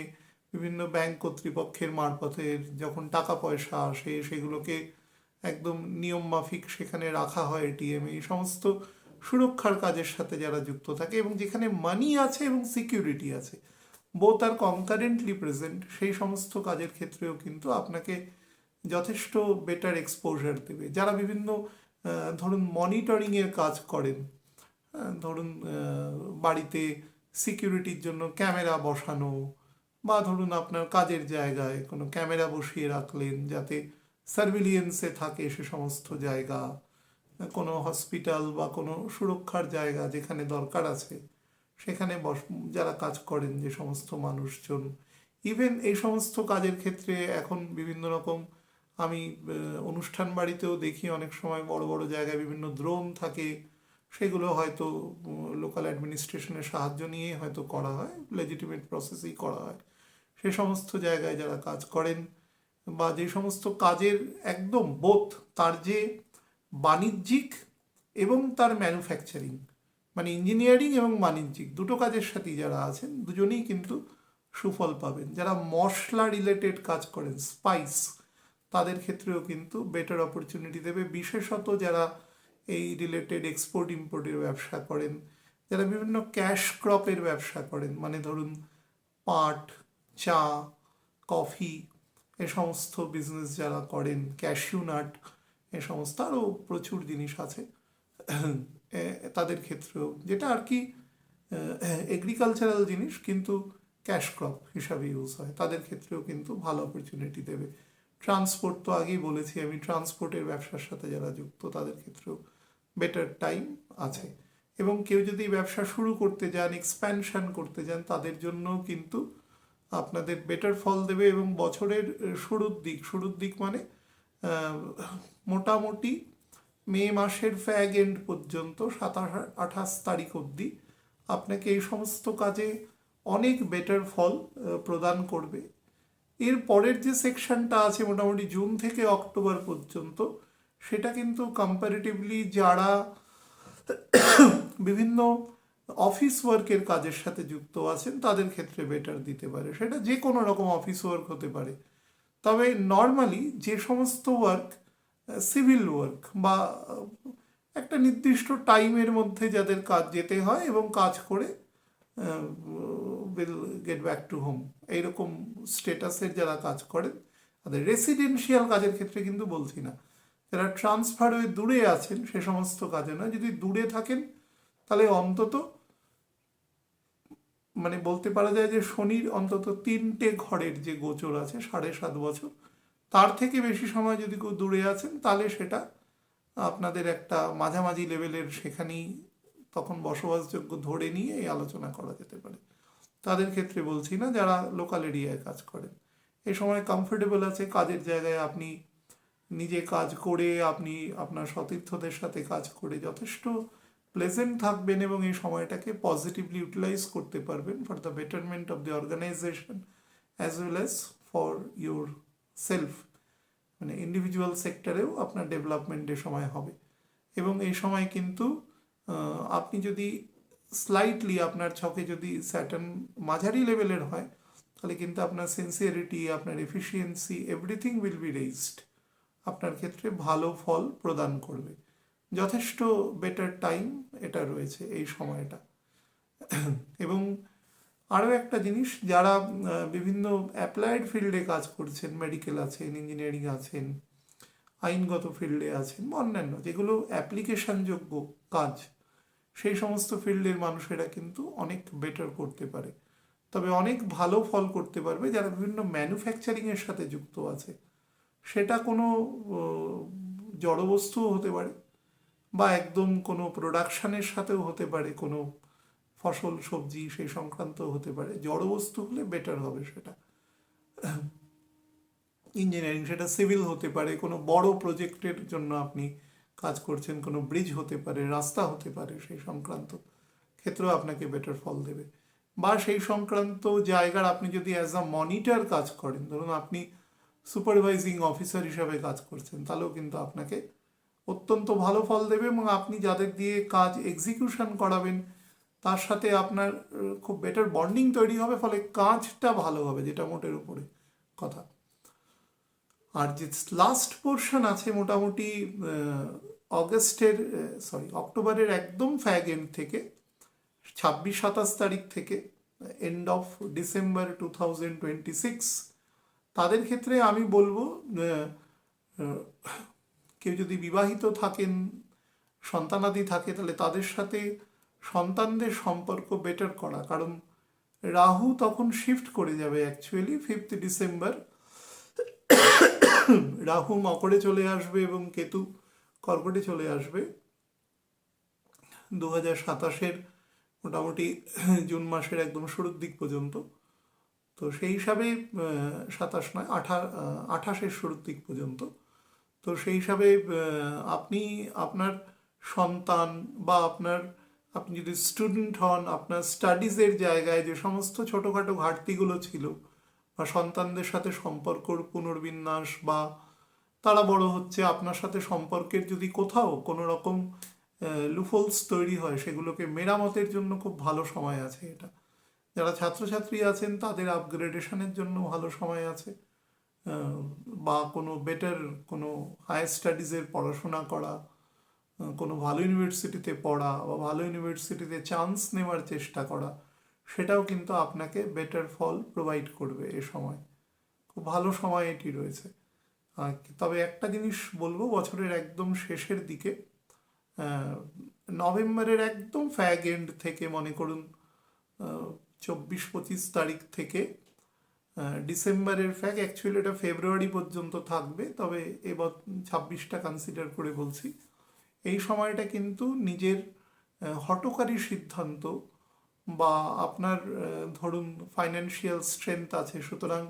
বিভিন্ন ব্যাংক কর্তৃপক্ষের মারফতে যখন টাকা পয়সা আসে সেগুলোকে একদম নিয়ম মাফিক সেখানে রাখা হয় এটিএম, এই সমস্ত সুরক্ষার কাজের সাথে যারা যুক্ত থাকে, এবং যেখানে মানি আছে এবং সিকিউরিটি আছে, বোথ আর কনকারেন্টলি প্রেজেন্ট, সেই সমস্ত কাজের ক্ষেত্রেও কিন্তু আপনাকে যথেষ্ট বেটার এক্সপোজার দেবে। যারা বিভিন্ন ধরুন মনিটরিংয়ের কাজ করেন, ধরুন বাড়িতে সিকিউরিটির জন্য ক্যামেরা বসানো, বা ধরুন আপনার কাজের জায়গায় কোনো ক্যামেরা বসিয়ে রাখলেন যাতে সার্ভিলিয়েন্সে থাকে সে সমস্ত জায়গা, কোনো হসপিটাল বা কোনো সুরক্ষার জায়গা যেখানে দরকার আছে সেখানে যারা কাজ করেন যে সমস্ত মানুষজন, ইভেন এই সমস্ত কাজের ক্ষেত্রে এখন বিভিন্ন রকম আমি অনুষ্ঠান বাড়িতেও দেখি অনেক সময় বড় বড় জায়গায় বিভিন্ন ড্রোন থাকে, সেগুলো হয়তো লোকাল অ্যাডমিনিস্ট্রেশনের সাহায্য নিয়ে হয়তো করা হয়, লেজিটিমেট প্রসেসেই করা হয়। সে সমস্ত জায়গায় যারা কাজ করেন, বা যে সমস্ত কাজের একদম বোথ তার যে বাণিজ্যিক এবং তার ম্যানুফ্যাকচারিং, মানে ইঞ্জিনিয়ারিং এবং বাণিজ্যিক দুটো কাজের সাথেই যারা আছেন, দুজনেই কিন্তু সুফল পাবেন। যারা মশলা রিলেটেড কাজ করেন, স্পাইস, তাদের ক্ষেত্রেও কিন্তু বেটার অপরচুনিটি দেবে, বিশেষত যারা এই রিলেটেড এক্সপোর্ট ইম্পোর্টের ব্যবসা করেন, যারা বিভিন্ন ক্যাশ ক্রপের ব্যবসা করেন, মানে ধরুন পাট, চা, কফি, এ সমস্ত বিজনেস যারা করেন, ক্যাশিউ নাট, এ সমস্ত আরও প্রচুর জিনিস আছে, তাদের ক্ষেত্রেও, যেটা আর কি এগ্রিকালচারাল জিনিস কিন্তু ক্যাশ ক্রপ হিসাবে ইউজ হয়, তাদের ক্ষেত্রেও কিন্তু ভালো অপরচুনিটি দেবে। ট্রান্সপোর্ট তো আগেই বলেছি আমি, ট্রান্সপোর্টের ব্যবসার সাথে যারা যুক্ত তাদের ক্ষেত্রেও বেটার টাইম আছে, এবং কেউ যদি ব্যবসা শুরু করতে যান, এক্সপ্যানশন করতে যান, তাদের জন্য কিন্তু আপনাদের বেটার ফল দেবে। এবং বছরের শুরুর দিক মানে মোটামুটি মে মাসের ফ্যাগ এন্ড পর্যন্ত 27-28 তারিখ অবধি আপনাকে এই সমস্ত কাজে অনেক বেটার ফল প্রদান করবে। এর পরের যে সেকশনটা আছে মোটামুটি জুন থেকে অক্টোবর পর্যন্ত, সেটা কিন্তু কম্পারেটিভলি যারা বিভিন্ন অফিস ওয়ার্কের কাজের সাথে যুক্ত আছেন তাদের ক্ষেত্রে বেটার দিতে পারে। সেটা যে কোনো রকম অফিস ওয়ার্ক হতে পারে, তবে নর্মালি যে সমস্ত ওয়ার্ক সিভিল ওয়ার্ক বা একটা নির্দিষ্ট টাইমের মধ্যে যাদের কাজ যেতে হয় এবং কাজ করে will get back to home, এইরকম স্টেটাসের যারা কাজ করেন তাদের, রেসিডেন্সিয়াল কাজের ক্ষেত্রে কিন্তু বলছি না, যারা ট্রান্সফার হয়ে দূরে আছেন সে সমস্ত কাজে নয়, যদি দূরে থাকেন তাহলে অন্তত মানে বলতে পারা যায় যে শনির অন্তত 3টে ঘরের যে গোচর আছে 7.5 বছর, তার থেকে বেশি সময় যদি কেউ দূরে আছেন তাহলে সেটা আপনাদের একটা মাঝামাঝি লেভেলের, সেখানেই তখন বসবাসযোগ্য ধরে নিয়ে এই আলোচনা করা যেতে পারে। তাদের ক্ষেত্রে বলছি না, যারা লোকাল এরিয়ায় কাজ করেন এই সময় কমফোর্টেবল আছে, কাজের জায়গায় আপনি নিজে কাজ করে আপনি আপনার সতীর্থদের সাথে কাজ করে যথেষ্ট প্লেজেন্ট থাকবেন এবং এই সময়টাকে পজিটিভলি ইউটিলাইজ করতে পারবেন for the betterment of the organisation as well as for your self, মানে ইন্ডিভিজুয়াল সেক্টরেও আপনার ডেভেলপমেন্টের সময় হবে। এবং এই সময় কিন্তু আপনি যদি স্লাইটলি আপনার ছকে যদি স্যাটার্ন মাঝারি লেভেলের হয় তাহলে কিন্তু আপনার সিনসিয়ারিটি, আপনার efficiency, everything will be raised, আপনার ক্ষেত্রে ভালো ফল প্রদান করবে। যথেষ্ট বেটার টাইম এটা রয়েছে এই সময়টা। এবং আরও একটা জিনিস, যারা বিভিন্ন অ্যাপ্লাইড ফিল্ডে কাজ করছেন, মেডিকেল আছেন, ইঞ্জিনিয়ারিং আছেন, আইনগত ফিল্ডে আছেন, অন্যান্য যেগুলো অ্যাপ্লিকেশনযোগ্য কাজ, সেই সমস্ত ফিল্ডের মানুষেরা কিন্তু অনেক বেটার করতে পারে। তবে অনেক ভালো ফল করতে পারবে যারা বিভিন্ন ম্যানুফ্যাকচারিংয়ের সাথে যুক্ত আছে, সেটা কোনো জড়বস্তুও হতে পারে বা একদম কোনো প্রোডাকশানের সাথেও হতে পারে, কোনো ফসল সবজি সেই সংক্রান্ত হতে পারে। জড়বস্তু হলে বেটার হবে সেটা। ইঞ্জিনিয়ারিং সেটা সিভিল হতে পারে, কোনো বড় প্রজেক্টের জন্য আপনি কাজ করছেন, কোনো ব্রিজ হতে পারে, রাস্তা হতে পারে, সেই সংক্রান্ত ক্ষেত্রেও আপনাকে বেটার ফল দেবে। বা সেই সংক্রান্ত জায়গার আপনি যদি অ্যাজ আ মনিটর কাজ করেন, ধরুন আপনি সুপারভাইজিং অফিসার হিসাবে কাজ করছেন, তাহলেও কিন্তু আপনাকে অত্যন্ত ভালো ফল দেবে এবং আপনি যাদের দিয়ে কাজ এক্সিকিউশন করাবেন তার সাথে আপনার খুব বেটার বন্ডিং তৈরি হবে, ফলে কাজটা ভালো হবে, যেটা মোটের উপরে কথা। আর যে লাস্ট পোর্শন আছে মোটামুটি অক্টোবরের একদম ফ্যাগ এন্ড থেকে 26-27 তারিখ থেকে এন্ড অফ ডিসেম্বর 2026, তাদের ক্ষেত্রে আমি বলবো কেউ যদি বিবাহিত থাকেন, সন্তানাদি থাকে, তাহলে তাদের সাথে সন্তানদের সম্পর্ক বেটার করা, কারণ রাহু তখন শিফট করে যাবে অ্যাকচুয়ালি 5 ডিসেম্বর। রাহু মকরে চলে আসবে এবং কেতু কর্কটে চলে আসবে 2027-এর মোটামুটি জুন মাসের একদম শুরুর দিক পর্যন্ত। তো সেই হিসাবে 27 নয়, 28-এর শুরুর দিক পর্যন্ত। তো সেই হিসাবে আপনি আপনার সন্তান বা আপনি যদি স্টুডেন্ট হন, আপনার স্টাডিজের জায়গায় যে সমস্ত ছোটোখাটো ঘাটতিগুলো ছিল, বা সন্তানদের সাথে সম্পর্কর পুনর্বিন্যাস, বা তারা বড় হচ্ছে, আপনার সাথে সম্পর্কের যদি কোথাও কোনো রকম লুফোলস তৈরি হয়, সেগুলোকে মেরামতের জন্য খুব ভালো সময় আছে এটা। যারা ছাত্রছাত্রী আছেন তাদের আপগ্রেডেশনের জন্য ভালো সময় আছে, বা কোনো বেটার কোনো হায়ার স্টাডিজের পড়াশোনা করা, কোনো ভালো ইউনিভার্সিটিতে পড়া বা ভালো ইউনিভার্সিটিতে চান্স নেওয়ার চেষ্টা করা, সেটাও কিন্তু আপনাকে বেটার ফল প্রোভাইড করবে এ সময়। খুব ভালো সময় এটি রয়েছে। তবে একটা জিনিস বলবো, বছরের একদম শেষের দিকে নভেম্বরের একদম ফ্যাগ এন্ড থেকে মনে করুন 24-25 তারিখ থেকে ডিসেম্বরের ফ্যাগ, অ্যাকচুয়ালি এটা ফেব্রুয়ারি পর্যন্ত থাকবে, তবে এবার 26টা কনসিডার করে বলছি। এই সময়টা কিন্তু নিজের হঠকারী সিদ্ধান্ত বা আপনার ধরুন ফাইন্যান্সিয়াল স্ট্রেংথ আছে, সুতরাং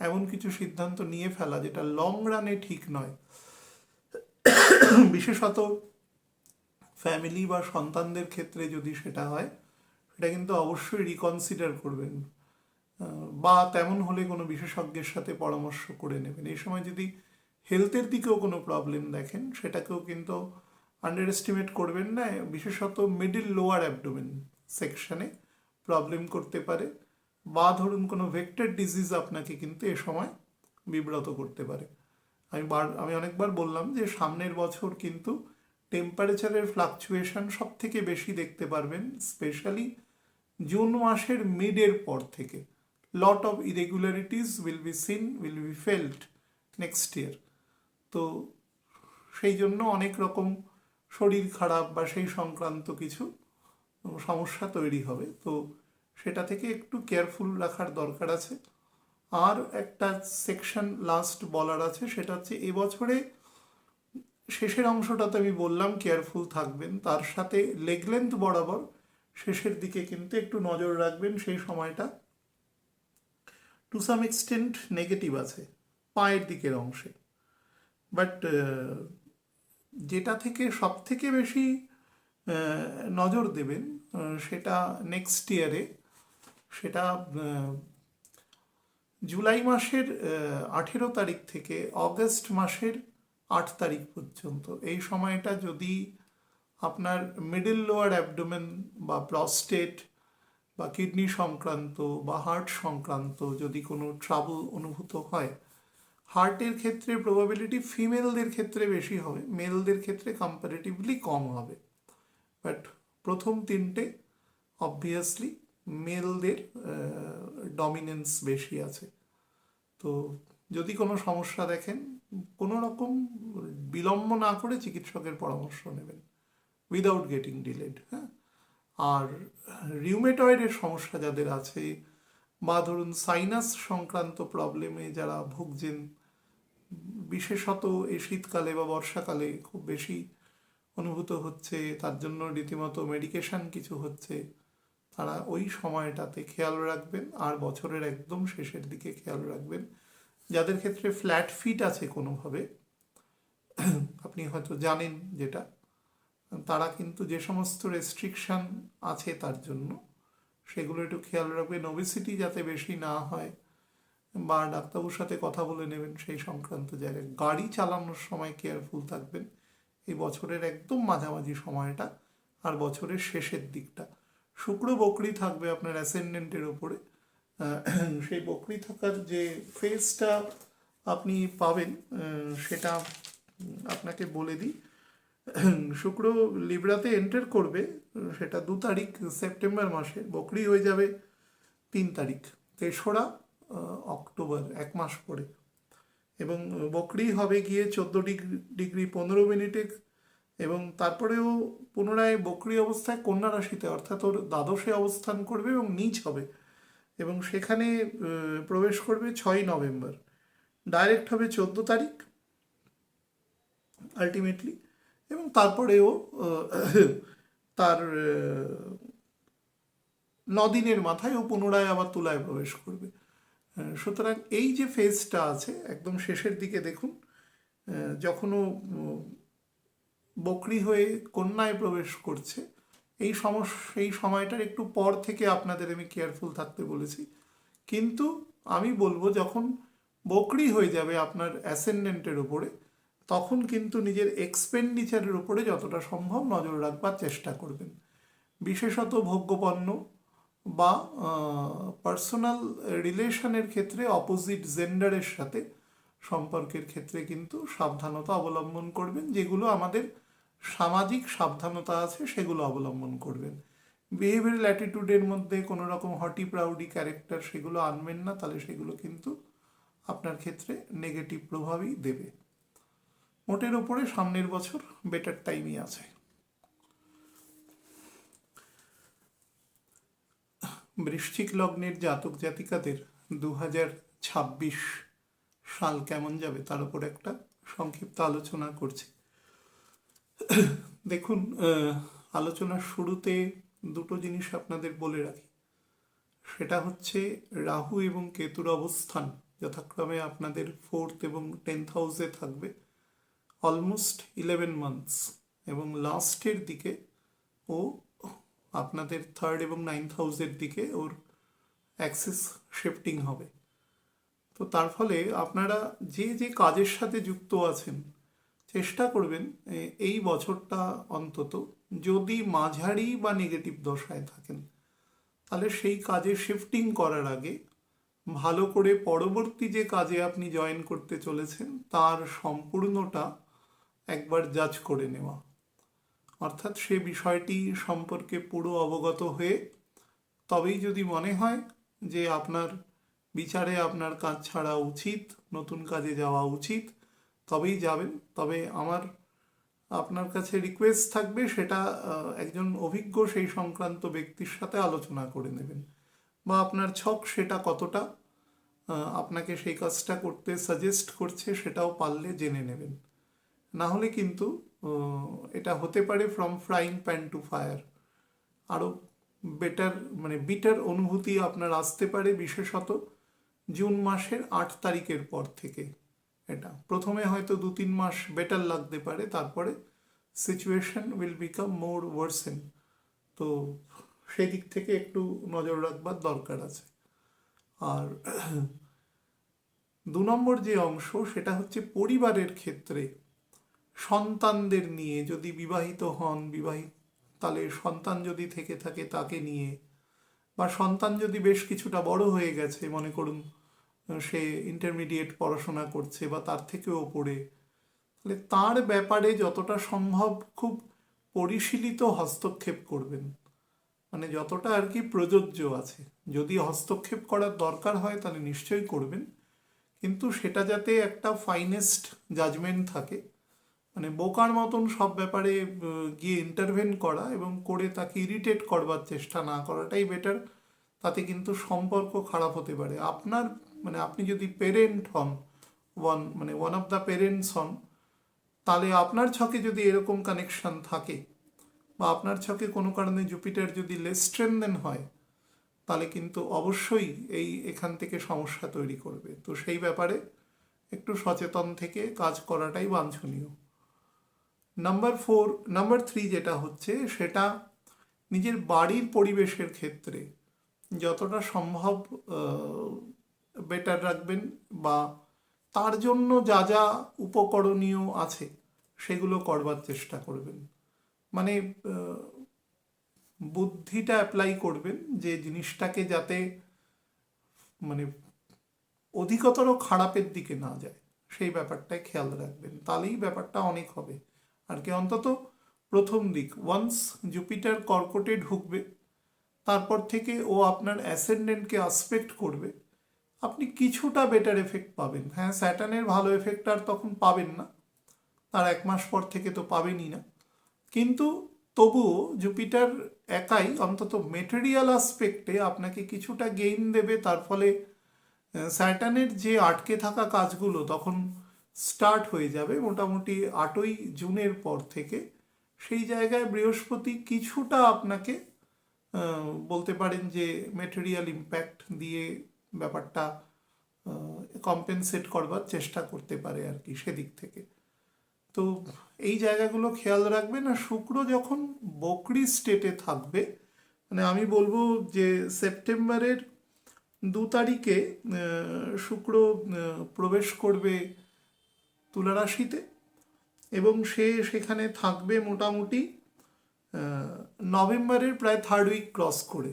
এমন কিছু সিদ্ধান্ত নিয়ে ফেলা যেটা লং রানে ঠিক নয়, বিশেষত ফ্যামিলি বা সন্তানদের ক্ষেত্রে যদি সেটা হয়, সেটা কিন্তু অবশ্যই রিকনসিডার করবেন, বা তেমন হলে কোনো বিশেষজ্ঞের সাথে পরামর্শ করে নেবেন। এই সময় যদি হেলথের দিকেও কোনো প্রবলেম দেখেন, সেটাকেও কিন্তু আন্ডার এস্টিমেট করবেন না। বিশেষত মিডিল লোয়ার অ্যাবডোমেন সেকশনে প্রবলেম করতে পারে, বা ধরুন কোনো ভেক্টর ডিজিজ আপনাকে কিন্তু এ সময় বিব্রত করতে পারে। আমি অনেকবার বললাম যে সামনের বছর কিন্তু টেম্পারেচারের ফ্লাকচুয়েশন সব থেকে বেশি দেখতে পারবেন, স্পেশালি জুন মাসের মিডের পর থেকে। লট of irregularities will be felt next year. তো সেই জন্য অনেক রকম শরীর খারাপ বা সেই সংক্রান্ত কিছু সমস্যা তৈরি হবে। তো সেটা থেকে একটু কেয়ারফুল রাখার দরকার আছে। আর একটা সেকশন লাস্ট বলার আছে, সেটা হচ্ছে এবছরে শেষের অংশটাতে আমি বললাম কেয়ারফুল থাকবেন, তার সাথে লেগ লেন্থ বরাবর শেষের দিকে কিন্তু একটু নজর রাখবেন। সেই সময়টা টু সাম এক্সটেন্ট নেগেটিভ আছে পায়ের দিকের অংশে। বাট যেটা থেকে সব থেকে বেশি নজর দেবেন সেটা নেক্সট ইয়ারে, সেটা জুলাই মাসের 18 তারিখ থেকে অগস্ট মাসের 8 তারিখ পর্যন্ত। এই সময়টা যদি আপনার মিডল লোয়ার অ্যাবডোমেন বা প্রস্টেট বা কিডনি সংক্রান্ত বা হার্ট সংক্রান্ত যদি কোনো ট্রাবল অনুভূত হয়, হার্টের ক্ষেত্রে প্রবাবিলিটি ফিমেলদের ক্ষেত্রে বেশি হবে, মেলদের ক্ষেত্রে কম্পারেটিভলি কম হবে। বাট প্রথম তিনটে অবভিয়াসলি মেলদের ডমিনেন্স বেশি আছে। তো যদি কোনো সমস্যা দেখেন, কোনো রকম বিলম্ব না করে চিকিৎসকের পরামর্শ নেবেন উইদাউট গেটিং ডিলেড। হ্যাঁ, আর রিউমেটয়েডের সমস্যা যাদের আছে বা ধরুন সাইনাস সংক্রান্ত প্রবলেমে যারা ভুগছেন, বিশেষত এই শীতকালে বা বর্ষাকালে খুব বেশি অনুভূত হচ্ছে, তার জন্য রীতিমতো মেডিকেশন কিছু হচ্ছে, তারা ওই সময়টাতে খেয়াল রাখবেন। আর বছরের একদম শেষের দিকে খেয়াল রাখবেন যাদের ক্ষেত্রে ফ্ল্যাট ফিট আছে কোনোভাবে, আপনি হয়তো জানেন যেটা, তারা কিন্তু যে সমস্ত রেস্ট্রিকশন আছে তার জন্য সেগুলো একটু খেয়াল রাখবেন। ওবেসিটি যাতে বেশি না হয়, বা ডাক্তারবাবুর সাথে কথা বলে নেবেন সেই সংক্রান্ত জায়গায়। গাড়ি চালানোর সময় কেয়ারফুল থাকবেন এই বছরের একদম মাঝামাঝি সময়টা আর বছরের শেষের দিকটা। শুক্র বকরি থাকবে আপনার অ্যাসেন্ডেন্টের ওপরে। সেই বকরি থাকার যে ফেজটা আপনি পাবেন সেটা আপনাকে বলে দিই। শুক্র লিব্রাতে এন্টার করবে, সেটা 2 তারিখ সেপ্টেম্বর মাসে, বকরি হয়ে যাবে 3 তারিখ, 3রা অক্টোবর, 1 মাস পরে। এবং বকরি হবে গিয়ে 14 ডিগ্রি 15 মিনিটে, এবং তারপরেও পুনরায় বকরি অবস্থায় কন্যা রাশিতে অর্থাৎ ওর দ্বাদশে অবস্থান করবে এবং নিচ হবে, এবং সেখানে প্রবেশ করবে 6 নভেম্বর, ডাইরেক্ট হবে 14 তারিখ আলটিমেটলি, এবং তারপরেও তার 9 দিনের মাথায় ও পুনরায় আবার তুলায় প্রবেশ করবে। সুতরাং এই যে ফেজটা আছে একদম শেষের দিকে দেখুন, যখন ও বকরি হয়ে কন্যায় প্রবেশ করছে, এই সময়টার একটু পর থেকে আপনাদের আমি কেয়ারফুল থাকতে বলেছি। কিন্তু আমি বলবো যখন বকরি হয়ে যাবে আপনার অ্যাসেন্ডেন্টের উপরে, তখন কিন্তু নিজের এক্সপেন্ডিচারের উপরে যতটা সম্ভব নজর রাখবার চেষ্টা করবেন। বিশেষত ভোগ্যপণ্য বা পার্সোনাল রিলেশনের ক্ষেত্রে অপোজিট জেন্ডারের সাথে সম্পর্কের ক্ষেত্রে কিন্তু সাবধানতা অবলম্বন করবেন। যেগুলো আমাদের সামাজিক সাবধানতা আছে সেগুলো অবলম্বন করবেন। বিহেভিয়ারাল অ্যাটিটিউডের মধ্যে কোনো রকম হটি প্রাউডি ক্যারেক্টার সেগুলো আনবেন না, তাহলে সেগুলো কিন্তু আপনার ক্ষেত্রে নেগেটিভ প্রভাবই দেবে। মোটের ওপরে সামনের বছর বেটার টাইমই আছে। বৃশ্চিক লগ্নের জাতক জাতিকাদের 2026 সাল কেমন যাবে তার উপর একটা সংক্ষিপ্ত আলোচনা করছি। দেখুন, আলোচনার শুরুতে দুটো জিনিস আপনাদের বলে রাখি। সেটা হচ্ছে রাহু এবং কেতুর অবস্থান যথাক্রমে আপনাদের 4th এবং 10th হাউসে থাকবে অলমোস্ট 11 মান্থস, এবং লাস্টের দিকে ও আপনাদের 3rd এবং 9th হাউসের দিকে ওর অ্যাক্সিস শিফটিং হবে। তো তার ফলে আপনারা যে যে কাজের সাথে যুক্ত আছেন চেষ্টা করবেন এই বছরটা অন্তত, যদি মাঝারি বা নেগেটিভ দশায় থাকেন তাহলে সেই কাজে শিফটিং করার আগে ভালো করে পরবর্তী যে কাজে আপনি জয়েন করতে চলেছেন তার সম্পূর্ণটা একবার জাজ করে নেওয়া, অর্থাৎ সে বিষয়টি সম্পর্কে পুরো অবগত হয়ে তবেই যদি মনে হয় যে আপনার বিচারে আপনার কাজ ছাড়া উচিত, নতুন কাজে যাওয়া উচিত, তবেই যাবেন। তবে আমার আপনার কাছে রিকোয়েস্ট থাকবে সেটা একজন অভিজ্ঞ সেই সংক্রান্ত ব্যক্তির সাথে আলোচনা করে নেবেন। বা আপনার ছক সেটা কতটা আপনাকে সেই কাজটা করতে সাজেস্ট করছে সেটাও পারলে জেনে নেবেন। না হলে কিন্তু এটা হতে পারে from frying pan to fire, আরও বেটার মানে বিটার অনুভূতি আপনার আসতে পারে, বিশেষত জুন মাসের 8 তারিখের পর থেকে। এটা প্রথমে হয়তো 2-3 মাস বেটার লাগতে পারে, তারপরে situation will become more worsen. তো সেই দিক থেকে একটু নজর রাখবার দরকার আছে। আর 2 নম্বর যে অংশ সেটা হচ্ছে পরিবারের ক্ষেত্রে সন্তানদের নিয়ে, যদি বিবাহিত হন তাহলে সন্তান যদি থেকে থাকে তাকে নিয়ে, বা সন্তান যদি বেশ কিছুটা বড় হয়ে গেছে, মনে করুন সে ইন্টারমিডিয়েট পড়াশোনা করছে বা তার থেকেও ওপরে, তাহলে তার ব্যাপারে যতটা সম্ভব খুব পরিশীলিত হস্তক্ষেপ করবেন, মানে যতটা আর কি প্রযোজ্য আছে। যদি হস্তক্ষেপ করার দরকার হয় তাহলে নিশ্চয়ই করবেন, কিন্তু সেটা যাতে একটা ফাইনেস্ট জাজমেন্ট থাকে, মানে বোকার মতন সব ব্যাপারে গিয়ে ইন্টারভেন করা এবং করে তাকে ইরিটেট করবার চেষ্টা না করাটাই বেটার। তাতে কিন্তু সম্পর্ক খারাপ হতে পারে। আপনার মানে আপনি যদি পেরেন্ট হন, ওয়ান অফ দ্য পেরেন্টস হন, তাহলে আপনার ছকে যদি এরকম কানেকশন থাকে বা আপনার ছকে কোনো কারণে জুপিটার যদি লেস স্ট্রেনদেন হয়, তাহলে কিন্তু অবশ্যই এখান থেকে সমস্যা তৈরি করবে। তো সেই ব্যাপারে একটু সচেতন থেকে কাজ করাটাই বাঞ্ছনীয়। নাম্বার 3 যেটা হচ্ছে সেটা নিজের বাড়ির পরিবেশের ক্ষেত্রে যতটা সম্ভব বেটার রাখবেন, বা তার জন্য যা যা উপকরণীয় আছে সেগুলো করবার চেষ্টা করবেন। মানে বুদ্ধিটা অ্যাপ্লাই করবেন যে জিনিসটাকে যাতে মানে অধিকতর খারাপের দিকে না যায়, সেই ব্যাপারটায় খেয়াল রাখবেন, তাহলেই ব্যাপারটা অনেক হবে আর কি। অন্তত প্রথম দিক, ওয়ান্স জুপিটার কর্কটে ঢুকবে, তারপর থেকে ও আপনার অ্যাসেন্ডেন্টকে আসপেক্ট করবে, আপনি কিছুটা বেটার এফেক্ট পাবেন। হ্যাঁ, স্যাটার্নের ভালো এফেক্ট আর তখন পাবেন না, তার 1 মাস পর থেকে তো পাবেনই না, কিন্তু তবুও জুপিটার একাই অন্তত মেটেরিয়াল আসপেক্টে আপনাকে কিছুটা গেইন দেবে। তার ফলে স্যাটার্নের যে আটকে থাকা কাজগুলো তখন স্টার্ট হয়ে যাবে মোটামুটি 8ই জুনের পর থেকে। সেই জায়গায় বৃহস্পতি কিছুটা আপনাকে বলতে পারেন যে মেটেরিয়াল ইম্প্যাক্ট দিয়ে ব্যাপারটা কম্পেনসেট করবার চেষ্টা করতে পারে আর কি সেদিক থেকে। তো এই জায়গাগুলো খেয়াল রাখবেন। আর শুক্র যখন বকরি স্টেটে থাকবে, মানে আমি বলবো যে সেপ্টেম্বরের 2 তারিখে শুক্র প্রবেশ করবে তুলা রাশিতে, এবং সে সেখানে থাকবে মোটামুটি নভেম্বরের প্রায় 3rd উইক ক্রস করে।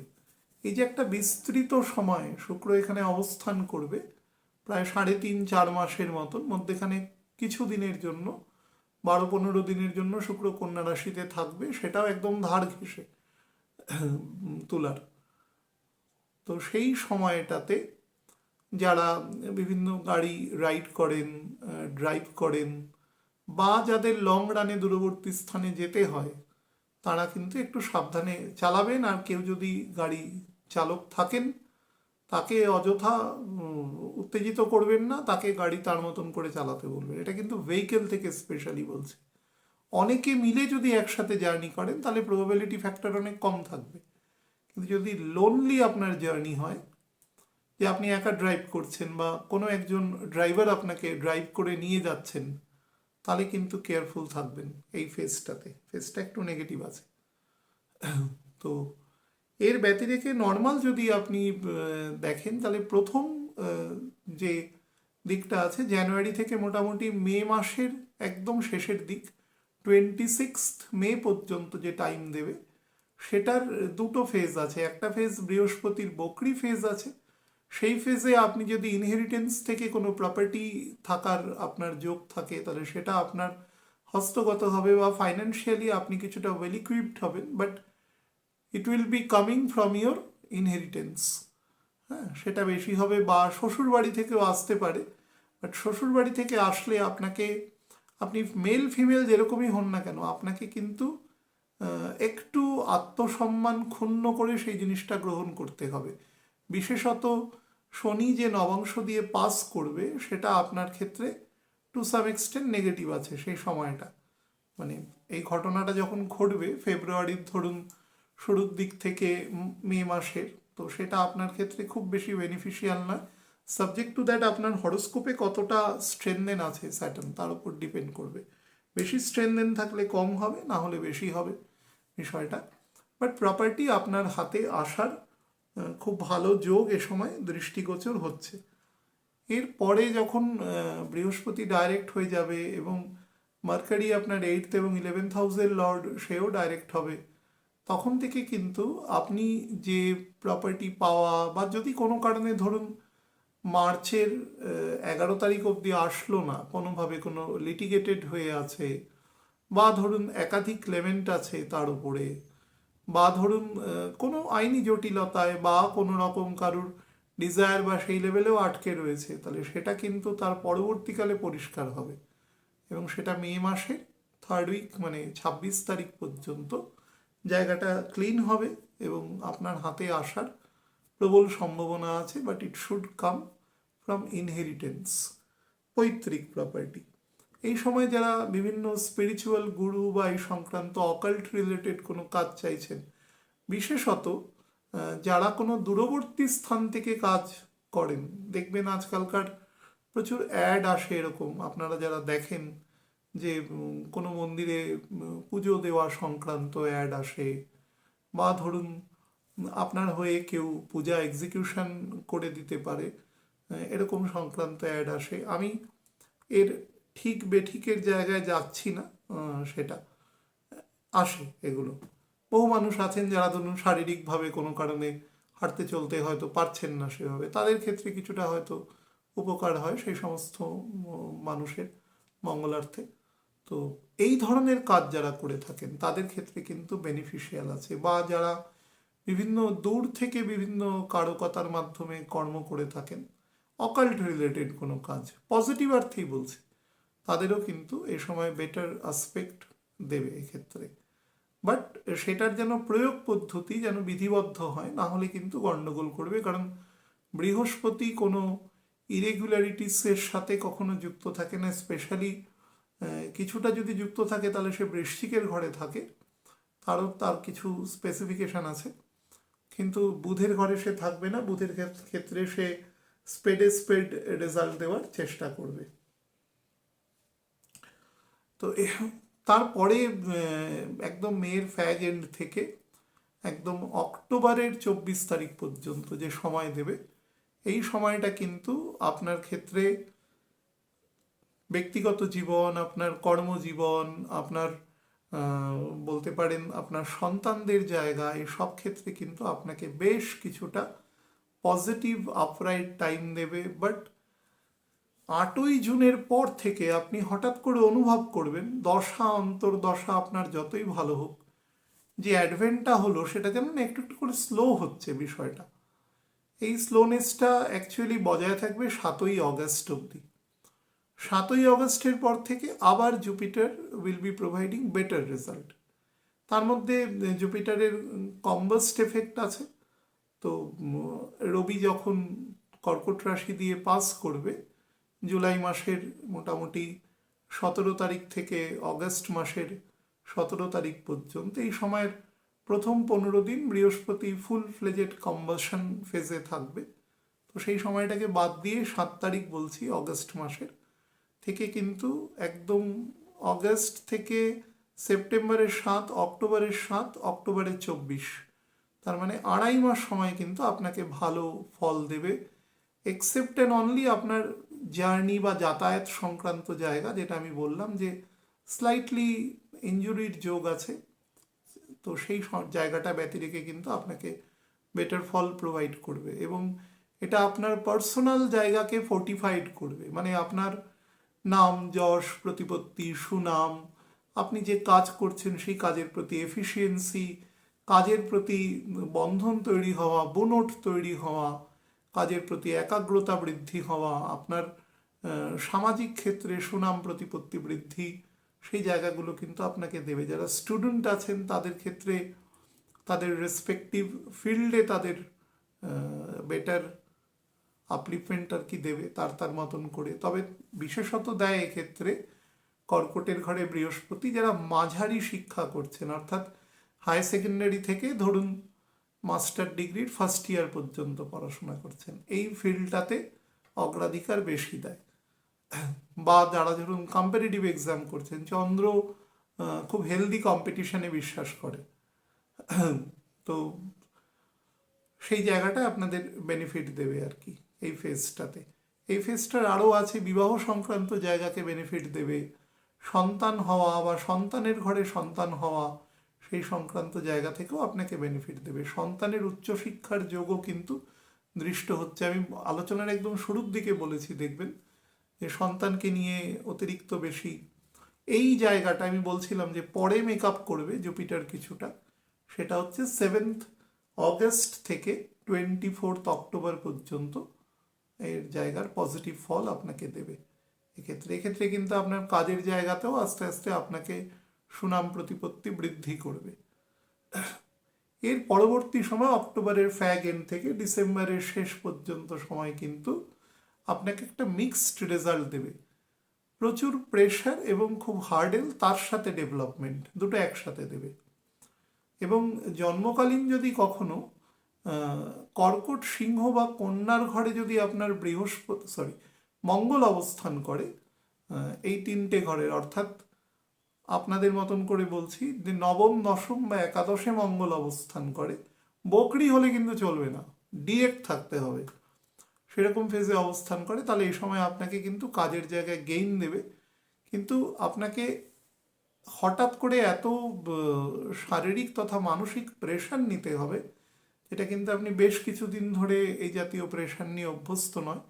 এই যে একটা বিস্তৃত সময় শুক্র এখানে অবস্থান করবে, প্রায় 3.5-4 মাসের মতন, মধ্যেখানে কিছু দিনের জন্য 12-15 দিনের জন্য শুক্র কন্যা রাশিতে থাকবে, সেটাও একদম ধার ঘেঁষে তুলার। তো সেই সময়টাতে যারা বিভিন্ন গাড়ি রাইড করেন, ড্রাইভ করেন, বা যাদের লং রানে দূরবর্তী স্থানে যেতে হয়, তারা কিন্তু একটু সাবধানে চালাবেন। আর কেউ যদি গাড়ি চালক থাকেন তাকে অযথা উত্তেজিত করবেন না, তাকে গাড়ি তার মতন করে চালাতে বলবেন। এটা কিন্তু ভেহিকেল থেকে স্পেশালি বলছি। অনেকে মিলে যদি একসাথে জার্নি করেন তাহলে প্রবাবিলিটি ফ্যাক্টর অনেক কম থাকবে, কিন্তু যদি লোনলি আপনার জার্নি হয়, যে আপনি একা ড্রাইভ করছেন বা কোনো একজন ড্রাইভার আপনাকে ড্রাইভ করে নিয়ে যাচ্ছেন, তাহলে কিন্তু কেয়ারফুল থাকবেন এই ফেজটা একটু নেগেটিভ আছে। তো এর ব্যতিরেকে নর্মাল যদি আপনি দেখেন, তাহলে প্রথম যে দিকটা আছে জানুয়ারি থেকে মোটামুটি মে মাসের একদম শেষের দিক 26 মে পর্যন্ত যে টাইম দেবে, সেটার দুটো ফেজ আছে। একটা ফেজ বৃহস্পতির বকরি ফেজ আছে, সেই ফেজে আপনি যদি ইনহেরিটেন্স থেকে কোনো প্রপার্টি থাকার আপনার যোগ থাকে, তাহলে সেটা আপনার হস্তগত হবে বা ফাইন্যান্সিয়ালি আপনি কিছুটা ওয়েল ইকুইপড হবেন, but it will be coming from your inheritance. হ্যাঁ, সেটা বেশি হবে, বা শ্বশুর বাড়ি থেকেও আসতে পারে। বাট শ্বশুর বাড়ি থেকে আসলে আপনি মেল ফিমেল যেরকমই হন না কেন, আপনাকে কিন্তু একটু আত্মসম্মান ক্ষুণ্ণ করে সেই জিনিসটা গ্রহণ করতে হবে। বিশেষত শনি যে নবাংশ দিয়ে পাস করবে সেটা আপনার ক্ষেত্রে টু সাম এক্সটেন্ট নেগেটিভ আছে সেই সময়টা। মানে এই ঘটনাটা যখন ঘটবে ফেব্রুয়ারির ধরুন শুরুর দিক থেকে মে মাসের, তো সেটা আপনার ক্ষেত্রে খুব বেশি বেনিফিশিয়াল নয়। সাবজেক্ট টু দ্যাট আপনার হরোস্কোপে কতটা স্ট্রেনদেন আছে স্যাটার্ন তার উপর ডিপেন্ড করবে। বেশি স্ট্রেনদেন থাকলে কম হবে, না হলে বেশি হবে বিষয়টা। বাট প্রপার্টি আপনার হাতে আসার খুব ভালো যোগ এ সময় দৃষ্টিগোচর হচ্ছে। এরপরে যখন বৃহস্পতি ডাইরেক্ট হয়ে যাবে এবং মার্কারি আপনার 8th এবং 11th হাউসের লর্ড সেও ডাইরেক্ট হবে, তখন থেকে কিন্তু আপনি যে প্রপার্টি পাওয়া বা যদি কোনো কারণে ধরুন মার্চের 11 তারিখ অবধি আসলো না, কোনোভাবে কোনো লিটিগেটেড হয়ে আছে, বা ধরুন একাধিক ক্লেমেন্ট আছে তার উপরে, বা ধরুন কোনো আইনি জটিলতায় বা কোনো রকম কারুর ডিজায়ার বা সেই লেভেলেও আটকে রয়েছে, তাহলে সেটা কিন্তু তার পরবর্তীকালে পরিষ্কার হবে এবং সেটা মে মাসের 3rd উইক মানে 26 তারিখ পর্যন্ত জায়গাটা ক্লিন হবে এবং আপনার হাতে আসার প্রবল সম্ভাবনা আছে। But it should come from inheritance, পৈতৃক প্রপার্টি। এই সময় যারা বিভিন্ন স্পিরিচুয়াল গুরু বা এই সংক্রান্ত অকাল্ট রিলেটেড কোনো কাজ চাইছেন, বিশেষত যারা কোনো দূরবর্তী স্থান থেকে কাজ করেন, দেখবেন আজকালকার প্রচুর অ্যাড আসে এরকম, আপনারা যারা দেখেন যে কোনো মন্দিরে পুজো দেওয়া সংক্রান্ত অ্যাড আসে, বা ধরুন আপনার হয়ে কেউ পূজা এক্সিকিউশন করে দিতে পারে, এরকম সংক্রান্ত অ্যাড আসে। আমি এর ঠিক বেঠিকের জায়গায় যাচ্ছি না, সেটা আসে এগুলো। বহু মানুষ আছেন যারা ধরুন শারীরিকভাবে কোনো কারণে হাঁটতে চলতে হয়তো পারছেন না সেভাবে, তাদের ক্ষেত্রে কিছুটা হয়তো উপকার হয় সেই সমস্ত মানুষের মঙ্গলার্থে। তো এই ধরনের কাজ যারা করে থাকেন তাদের ক্ষেত্রে কিন্তু বেনিফিশিয়াল আছে, বা যারা বিভিন্ন দূর থেকে বিভিন্ন কারকতার মাধ্যমে কর্ম করে থাকেন, অকাল্ট রিলেটেড কোনো কাজ, পজিটিভ অর্থেই বলছি, তাদেরও কিন্তু এ সময় বেটার আসপেক্ট দেবে এক্ষেত্রে। বাট সেটার যেন প্রয়োগ পদ্ধতি যেন বিধিবদ্ধ হয়, না হলে কিন্তু গণ্ডগোল করবে। কারণ বৃহস্পতি কোনো ইরেগুলারিটিসের সাথে কখনো যুক্ত থাকে না, স্পেশালি কিছুটা যদি যুক্ত থাকে তাহলে সে বৃশ্চিকের ঘরে থাকে, তার কিছু স্পেসিফিকেশন আছে। কিন্তু বুধের ঘরে সে থাকবে না, বুধের ক্ষেত্রে সে স্পেডে স্পেড রেজাল্ট দেওয়ার চেষ্টা করবে। তো তারপরে একদম মেয়ের ফ্যাগ এন্ড থেকে একদম অক্টোবরের 24 তারিখ পর্যন্ত যে সময় দেবে, এই সময়টা কিন্তু আপনার ক্ষেত্রে ব্যক্তিগত জীবন, আপনার কর্মজীবন, আপনার বলতে পারেন আপনার সন্তানদের জায়গা, এই সব ক্ষেত্রে কিন্তু আপনাকে বেশ কিছুটা পজিটিভ আপরাইট টাইম দেবে। বাট 8ই জুনের পর থেকে আপনি হঠাৎ করে অনুভব করবেন, দশা অন্তর্দশা আপনার যতই ভালো হোক, যে অ্যাডভেন্টটা হলো সেটা যেন না একটু একটু করে স্লো হচ্ছে বিষয়টা। এই স্লোনেসটা অ্যাকচুয়ালি বজায় থাকবে 7ই অগস্ট অবধি। 7ই অগস্টের পর থেকে আবার Jupiter will be providing better result. তার মধ্যে জুপিটারের কম্বাস্ট এফেক্ট আছে। তো রবি যখন কর্কট রাশি দিয়ে পাস করবে জুলাই মাসের মোটামুটি 17 তারিখ থেকে অগস্ট মাসের 17 তারিখ পর্যন্ত, এই সময়ের প্রথম 15 দিন বৃহস্পতি ফুল ফ্লেজেড কম্বাসন ফেজে থাকবে। তো সেই সময়টাকে বাদ দিয়ে 7 তারিখ বলছি অগস্ট মাসের থেকে, কিন্তু একদম অগস্ট থেকে সেপ্টেম্বরের 7, অক্টোবরের 7, অক্টোবরের 24, তার মানে 2.5 মাস সময় কিন্তু আপনাকে ভালো ফল দেবে। এক্সেপ্ট অ্যান্ড অনলি আপনার জার্নি বা যাতায়াত সংক্রান্ত জায়গা, যেটা আমি বললাম যে স্লাইটলি ইনজুরির যোগ আছে, তো সেই জায়গাটা ব্যতি রেখে কিন্তু আপনাকে বেটার ফল প্রোভাইড করবে। এবং এটা আপনার পার্সোনাল জায়গাকে ফোর্টিফাইড করবে, মানে আপনার নাম যশ প্রতিপত্তি সুনাম, আপনি যে কাজ করছেন সেই কাজের প্রতি এফিসিয়েন্সি, কাজের প্রতি বন্ধন তৈরি হওয়া, বুনট তৈরি হওয়া, কাজের প্রতি একাগ্রতা বৃদ্ধি হওয়া, আপনার সামাজিক ক্ষেত্রে সুনাম প্রতিপত্তি বৃদ্ধি, সেই জায়গাগুলো কিন্তু আপনাকে দেবে। যারা স্টুডেন্ট আছেন তাদের ক্ষেত্রে তাদের রেসপেক্টিভ ফিল্ডে তাদের বেটার আপলিফমেন্ট আর কি দেবে তার তার মতন করে। তবে বিশেষত দেয় এক্ষেত্রে কর্কটের ঘরে বৃহস্পতি যারা মাঝারি শিক্ষা করছেন, অর্থাৎ হাই সেকেন্ডারি থেকে ধরুন মাস্টার ডিগ্রির ফার্স্ট ইয়ার পর্যন্ত পড়াশোনা করছেন, এই ফিল্ডটাতে অগ্রাধিকার বেশি দেয়। বা যারা ধরুন কম্পিটিটিভ এক্সাম করছেন, চন্দ্র খুব হেলদি কম্পিটিশনে বিশ্বাস করে, তো সেই জায়গাটায় আপনাদের বেনিফিট দেবে আর কি এই ফেজটাতে। এই ফেজটার আরও আছে বিবাহ সংক্রান্ত জায়গাকে বেনিফিট দেবে, সন্তান হওয়া বা সন্তানের ঘরে সন্তান হওয়া সেই সংক্রান্ত জায়গা থেকেও আপনাকে বেনিফিট দেবে। সন্তানের উচ্চশিক্ষার যোগও কিন্তু দৃষ্ট হচ্ছে। আমি আলোচনার একদম শুরুর দিকে বলেছি, দেখবেন যে সন্তানকে নিয়ে অতিরিক্ত বেশি এই জায়গাটা আমি বলছিলাম যে পরে মেকআপ করবে জুপিটার কিছুটা, সেটা হচ্ছে 7th অগস্ট থেকে 24th অক্টোবর পর্যন্ত এর জায়গার পজিটিভ ফল আপনাকে দেবে। এক্ষেত্রে কিন্তু আপনার কাজের জায়গাতেও আস্তে আস্তে আপনাকে সুনাম প্রতিপত্তি বৃদ্ধি করবে। এর পরবর্তী সময় অক্টোবরের ফ্যাগ এন্ড থেকে ডিসেম্বরের শেষ পর্যন্ত সময় কিন্তু আপনাকে একটা মিক্সড রেজাল্ট দেবে। প্রচুর প্রেশার এবং খুব হার্ডেল, তার সাথে ডেভেলপমেন্ট দুটো একসাথে দেবে। এবং জন্মকালীন যদি কখনো কর্কট, সিংহ বা কন্যার ঘরে যদি আপনার মঙ্গল অবস্থান করে, এই তিনটে ঘরের, অর্থাৎ আপনাদের মতন করে বলছি যে নবম, দশম বা একাদশে মঙ্গল অবস্থান করে, বকরি হলে কিন্তু চলবে না, ডিরেক্ট থাকতে হবে, সেরকম ফেজে অবস্থান করে, তাহলে এই সময় আপনাকে কিন্তু কাজের জায়গায় গেইন দেবে। কিন্তু আপনাকে হঠাৎ করে এত শারীরিক তথা মানসিক প্রেশার নিতে হবে, এটা কিন্তু আপনি বেশ কিছুদিন ধরে এই জাতীয় প্রেশার নিয়ে অভ্যস্ত নয়।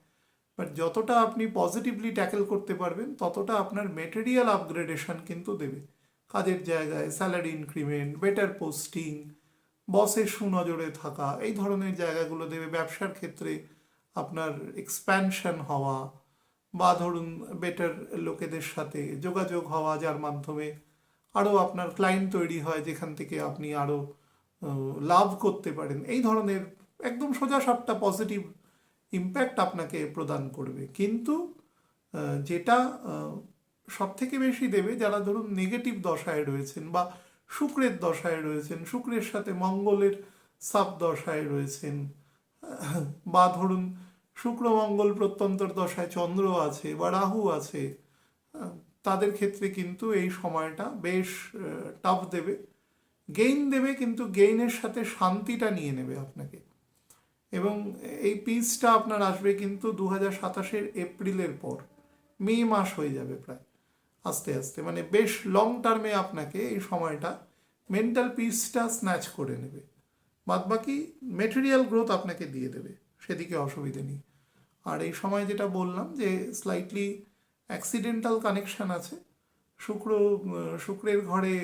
বাট যতটা আপনি পজিটিভলি ট্যাকেল করতে পারবেন ততটা আপনার মেটেরিয়াল আপগ্রেডেশন কিন্তু দেবে। কাজের জায়গায় স্যালারি ইনক্রিমেন্ট, বেটার পোস্টিং, বসের সুনজরে থাকা, এই ধরনের জায়গাগুলো দেবে। ব্যবসার ক্ষেত্রে আপনার এক্সপ্যানশন হওয়া বা ধরুন বেটার লোকেদের সাথে যোগাযোগ হওয়া, যার মাধ্যমে আরও আপনার ক্লায়েন্ট তৈরি হয়, যেখান থেকে আপনি আরও লাভ করতে পারেন, এই ধরনের একদম সোজা সাপটা পজিটিভ ইম্প্যাক্ট আপনাকে প্রদান করবে। কিন্তু যেটা সব থেকে বেশি দেবে যারা ধরুন নেগেটিভ দশায় রয়েছেন বা শুক্রের দশায় রয়েছেন, শুক্রের সাথে মঙ্গলের সাব দশায় রয়েছেন, বা ধরুন শুক্র মঙ্গল প্রত্যন্তর দশায় চন্দ্র আছে বা রাহু আছে, তাদের ক্ষেত্রে কিন্তু এই সময়টা বেশ টাফ দেবে। গেইন দেবে, কিন্তু গেইনের সাথে শান্তিটা নিয়ে নেবে আপনাকে। এবং এই পিসটা আপনার আসবে কিন্তু 2027 এপ্রিলের পর, মে মাস হয়ে যাবে প্রায় আস্তে আস্তে, মানে বেশ লং টার্মে আপনাকে এই সময়টা মেন্টাল পিসটা স্ন্যাচ করে নেবে। বাদবাকি মেটেরিয়াল গ্রোথ আপনাকে দিয়ে দেবে, সেদিকে অসুবিধে নেই। আর এই সময় যেটা বললাম যে স্লাইটলি অ্যাক্সিডেন্টাল কানেকশান আছে, শুক্রের ঘরে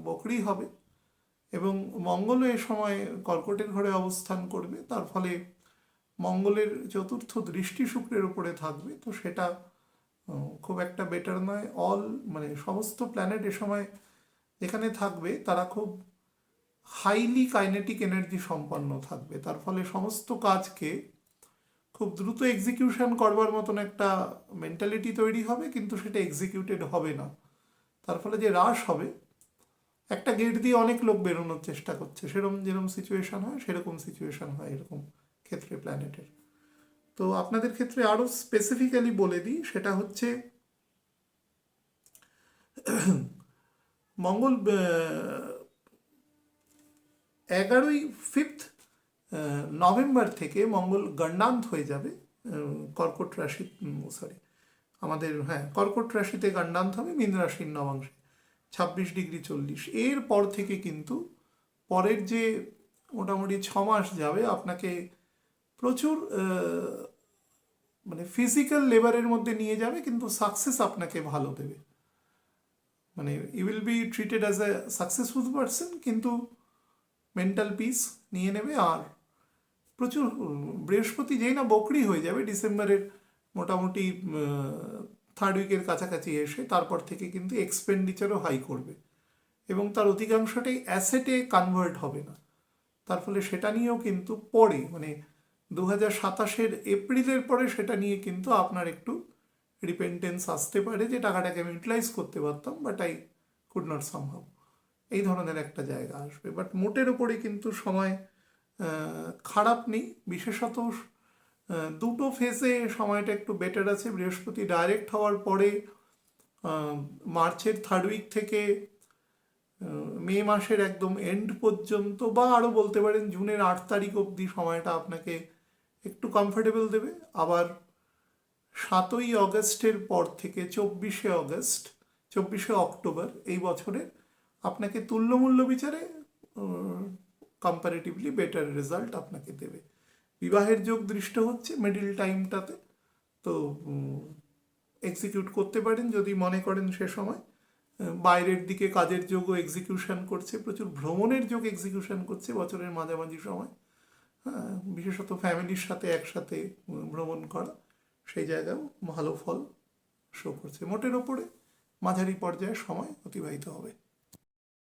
বকরি হবে এবং মঙ্গলও এ সময় কর্কটের ঘরে অবস্থান করবে, তার ফলে মঙ্গলের চতুর্থ দৃষ্টি শুক্রের উপরে থাকবে, তো সেটা খুব একটা বেটার নয়। সমস্ত প্ল্যানেট এ সময় যেখানে থাকবে তারা খুব হাইলি কাইনেটিক এনার্জি সম্পন্ন থাকবে, তার ফলে সমস্ত কাজকে খুব দ্রুত এক্সিকিউশন করবার মতন একটা মেন্টালিটি তৈরি হবে, কিন্তু সেটা এক্সিকিউটেড হবে না। তার ফলে যে হ্রাস হবে, একটা গেট দিয়ে অনেক লোক বেরোনোর চেষ্টা করছে, যেরকম সিচুয়েশন হয় সেরকম সিচুয়েশন হয় এরকম ক্ষেত্রে প্ল্যানেটের। তো আপনাদের ক্ষেত্রে আরও স্পেসিফিক্যালি বলে দিই, সেটা হচ্ছে মঙ্গল 5 নভেম্বর থেকে মঙ্গল গণ্ডান্ত হয়ে যাবে কর্কট রাশি, কর্কট রাশিতে গণ্ডান্ত হবে, মীন রাশির নবাংশে 26°40। এর পর থেকে কিন্তু পরের যে মোটামুটি 6 মাস যাবে আপনাকে প্রচুর ফিজিক্যাল লেবারের মধ্যে নিয়ে যাবে, কিন্তু সাকসেস আপনাকে ভালো দেবে। You will be treated as a successful person, কিন্তু মেন্টাল পিস নিয়ে নেবে। আর প্রচুর বৃহস্পতি যেই না বকরি হয়ে যাবে ডিসেম্বরের মোটামুটি 3rd উইকের কাছাকাছি এসে, তারপর থেকে কিন্তু এক্সপেন্ডিচারও হাই করবে এবং তার অধিকাংশটাই অ্যাসেটে কনভার্ট হবে না। তার ফলে সেটা নিয়েও কিন্তু পরে মানে 2027-এর এপ্রিলের পরে সেটা নিয়ে কিন্তু আপনার একটু রিপেন্টেন্স আসতে পারে যে টাকাটাকে আমি ইউটিলাইজ করতে পারতাম, but I could not somehow, এই ধরনের একটা জায়গা আসবে। বাট মোটের ওপরে কিন্তু সময় খারাপ নেই, বিশেষত দুটো ফেজে সময়টা একটু বেটার আছে। বৃহস্পতি ডাইরেক্ট হওয়ার পরে মার্চের থার্ড উইক থেকে মে মাসের একদম এন্ড পর্যন্ত, বা আরও বলতে পারেন জুনের 8 তারিখ অবধি সময়টা আপনাকে একটু কমফোর্টেবল দেবে। আবার 7ই অগস্টের পর থেকে 24শে অক্টোবর এই বছরে আপনাকে তুল্যমূল্য বিচারে কম্পারেটিভলি বেটার রেজাল্ট আপনাকে দেবে। বিবাহের যোগ দৃষ্ট হচ্ছে মিডিল টাইমটাতে, তো এক্সিকিউট করতে পারেন যদি মনে করেন সে সময়। বাইরের দিকে কাজের যোগও এক্সিকিউশন করছে, প্রচুর ভ্রমণের যোগ এক্সিকিউশন করছে বছরের মাঝামাঝি সময়। হ্যাঁ, বিশেষত ফ্যামিলির সাথে একসাথে ভ্রমণ করা, সেই জায়গাও ভালো ফল শো করছে। মোটের ওপরে মাঝারি পর্যায়ে সময় অতিবাহিত হবে।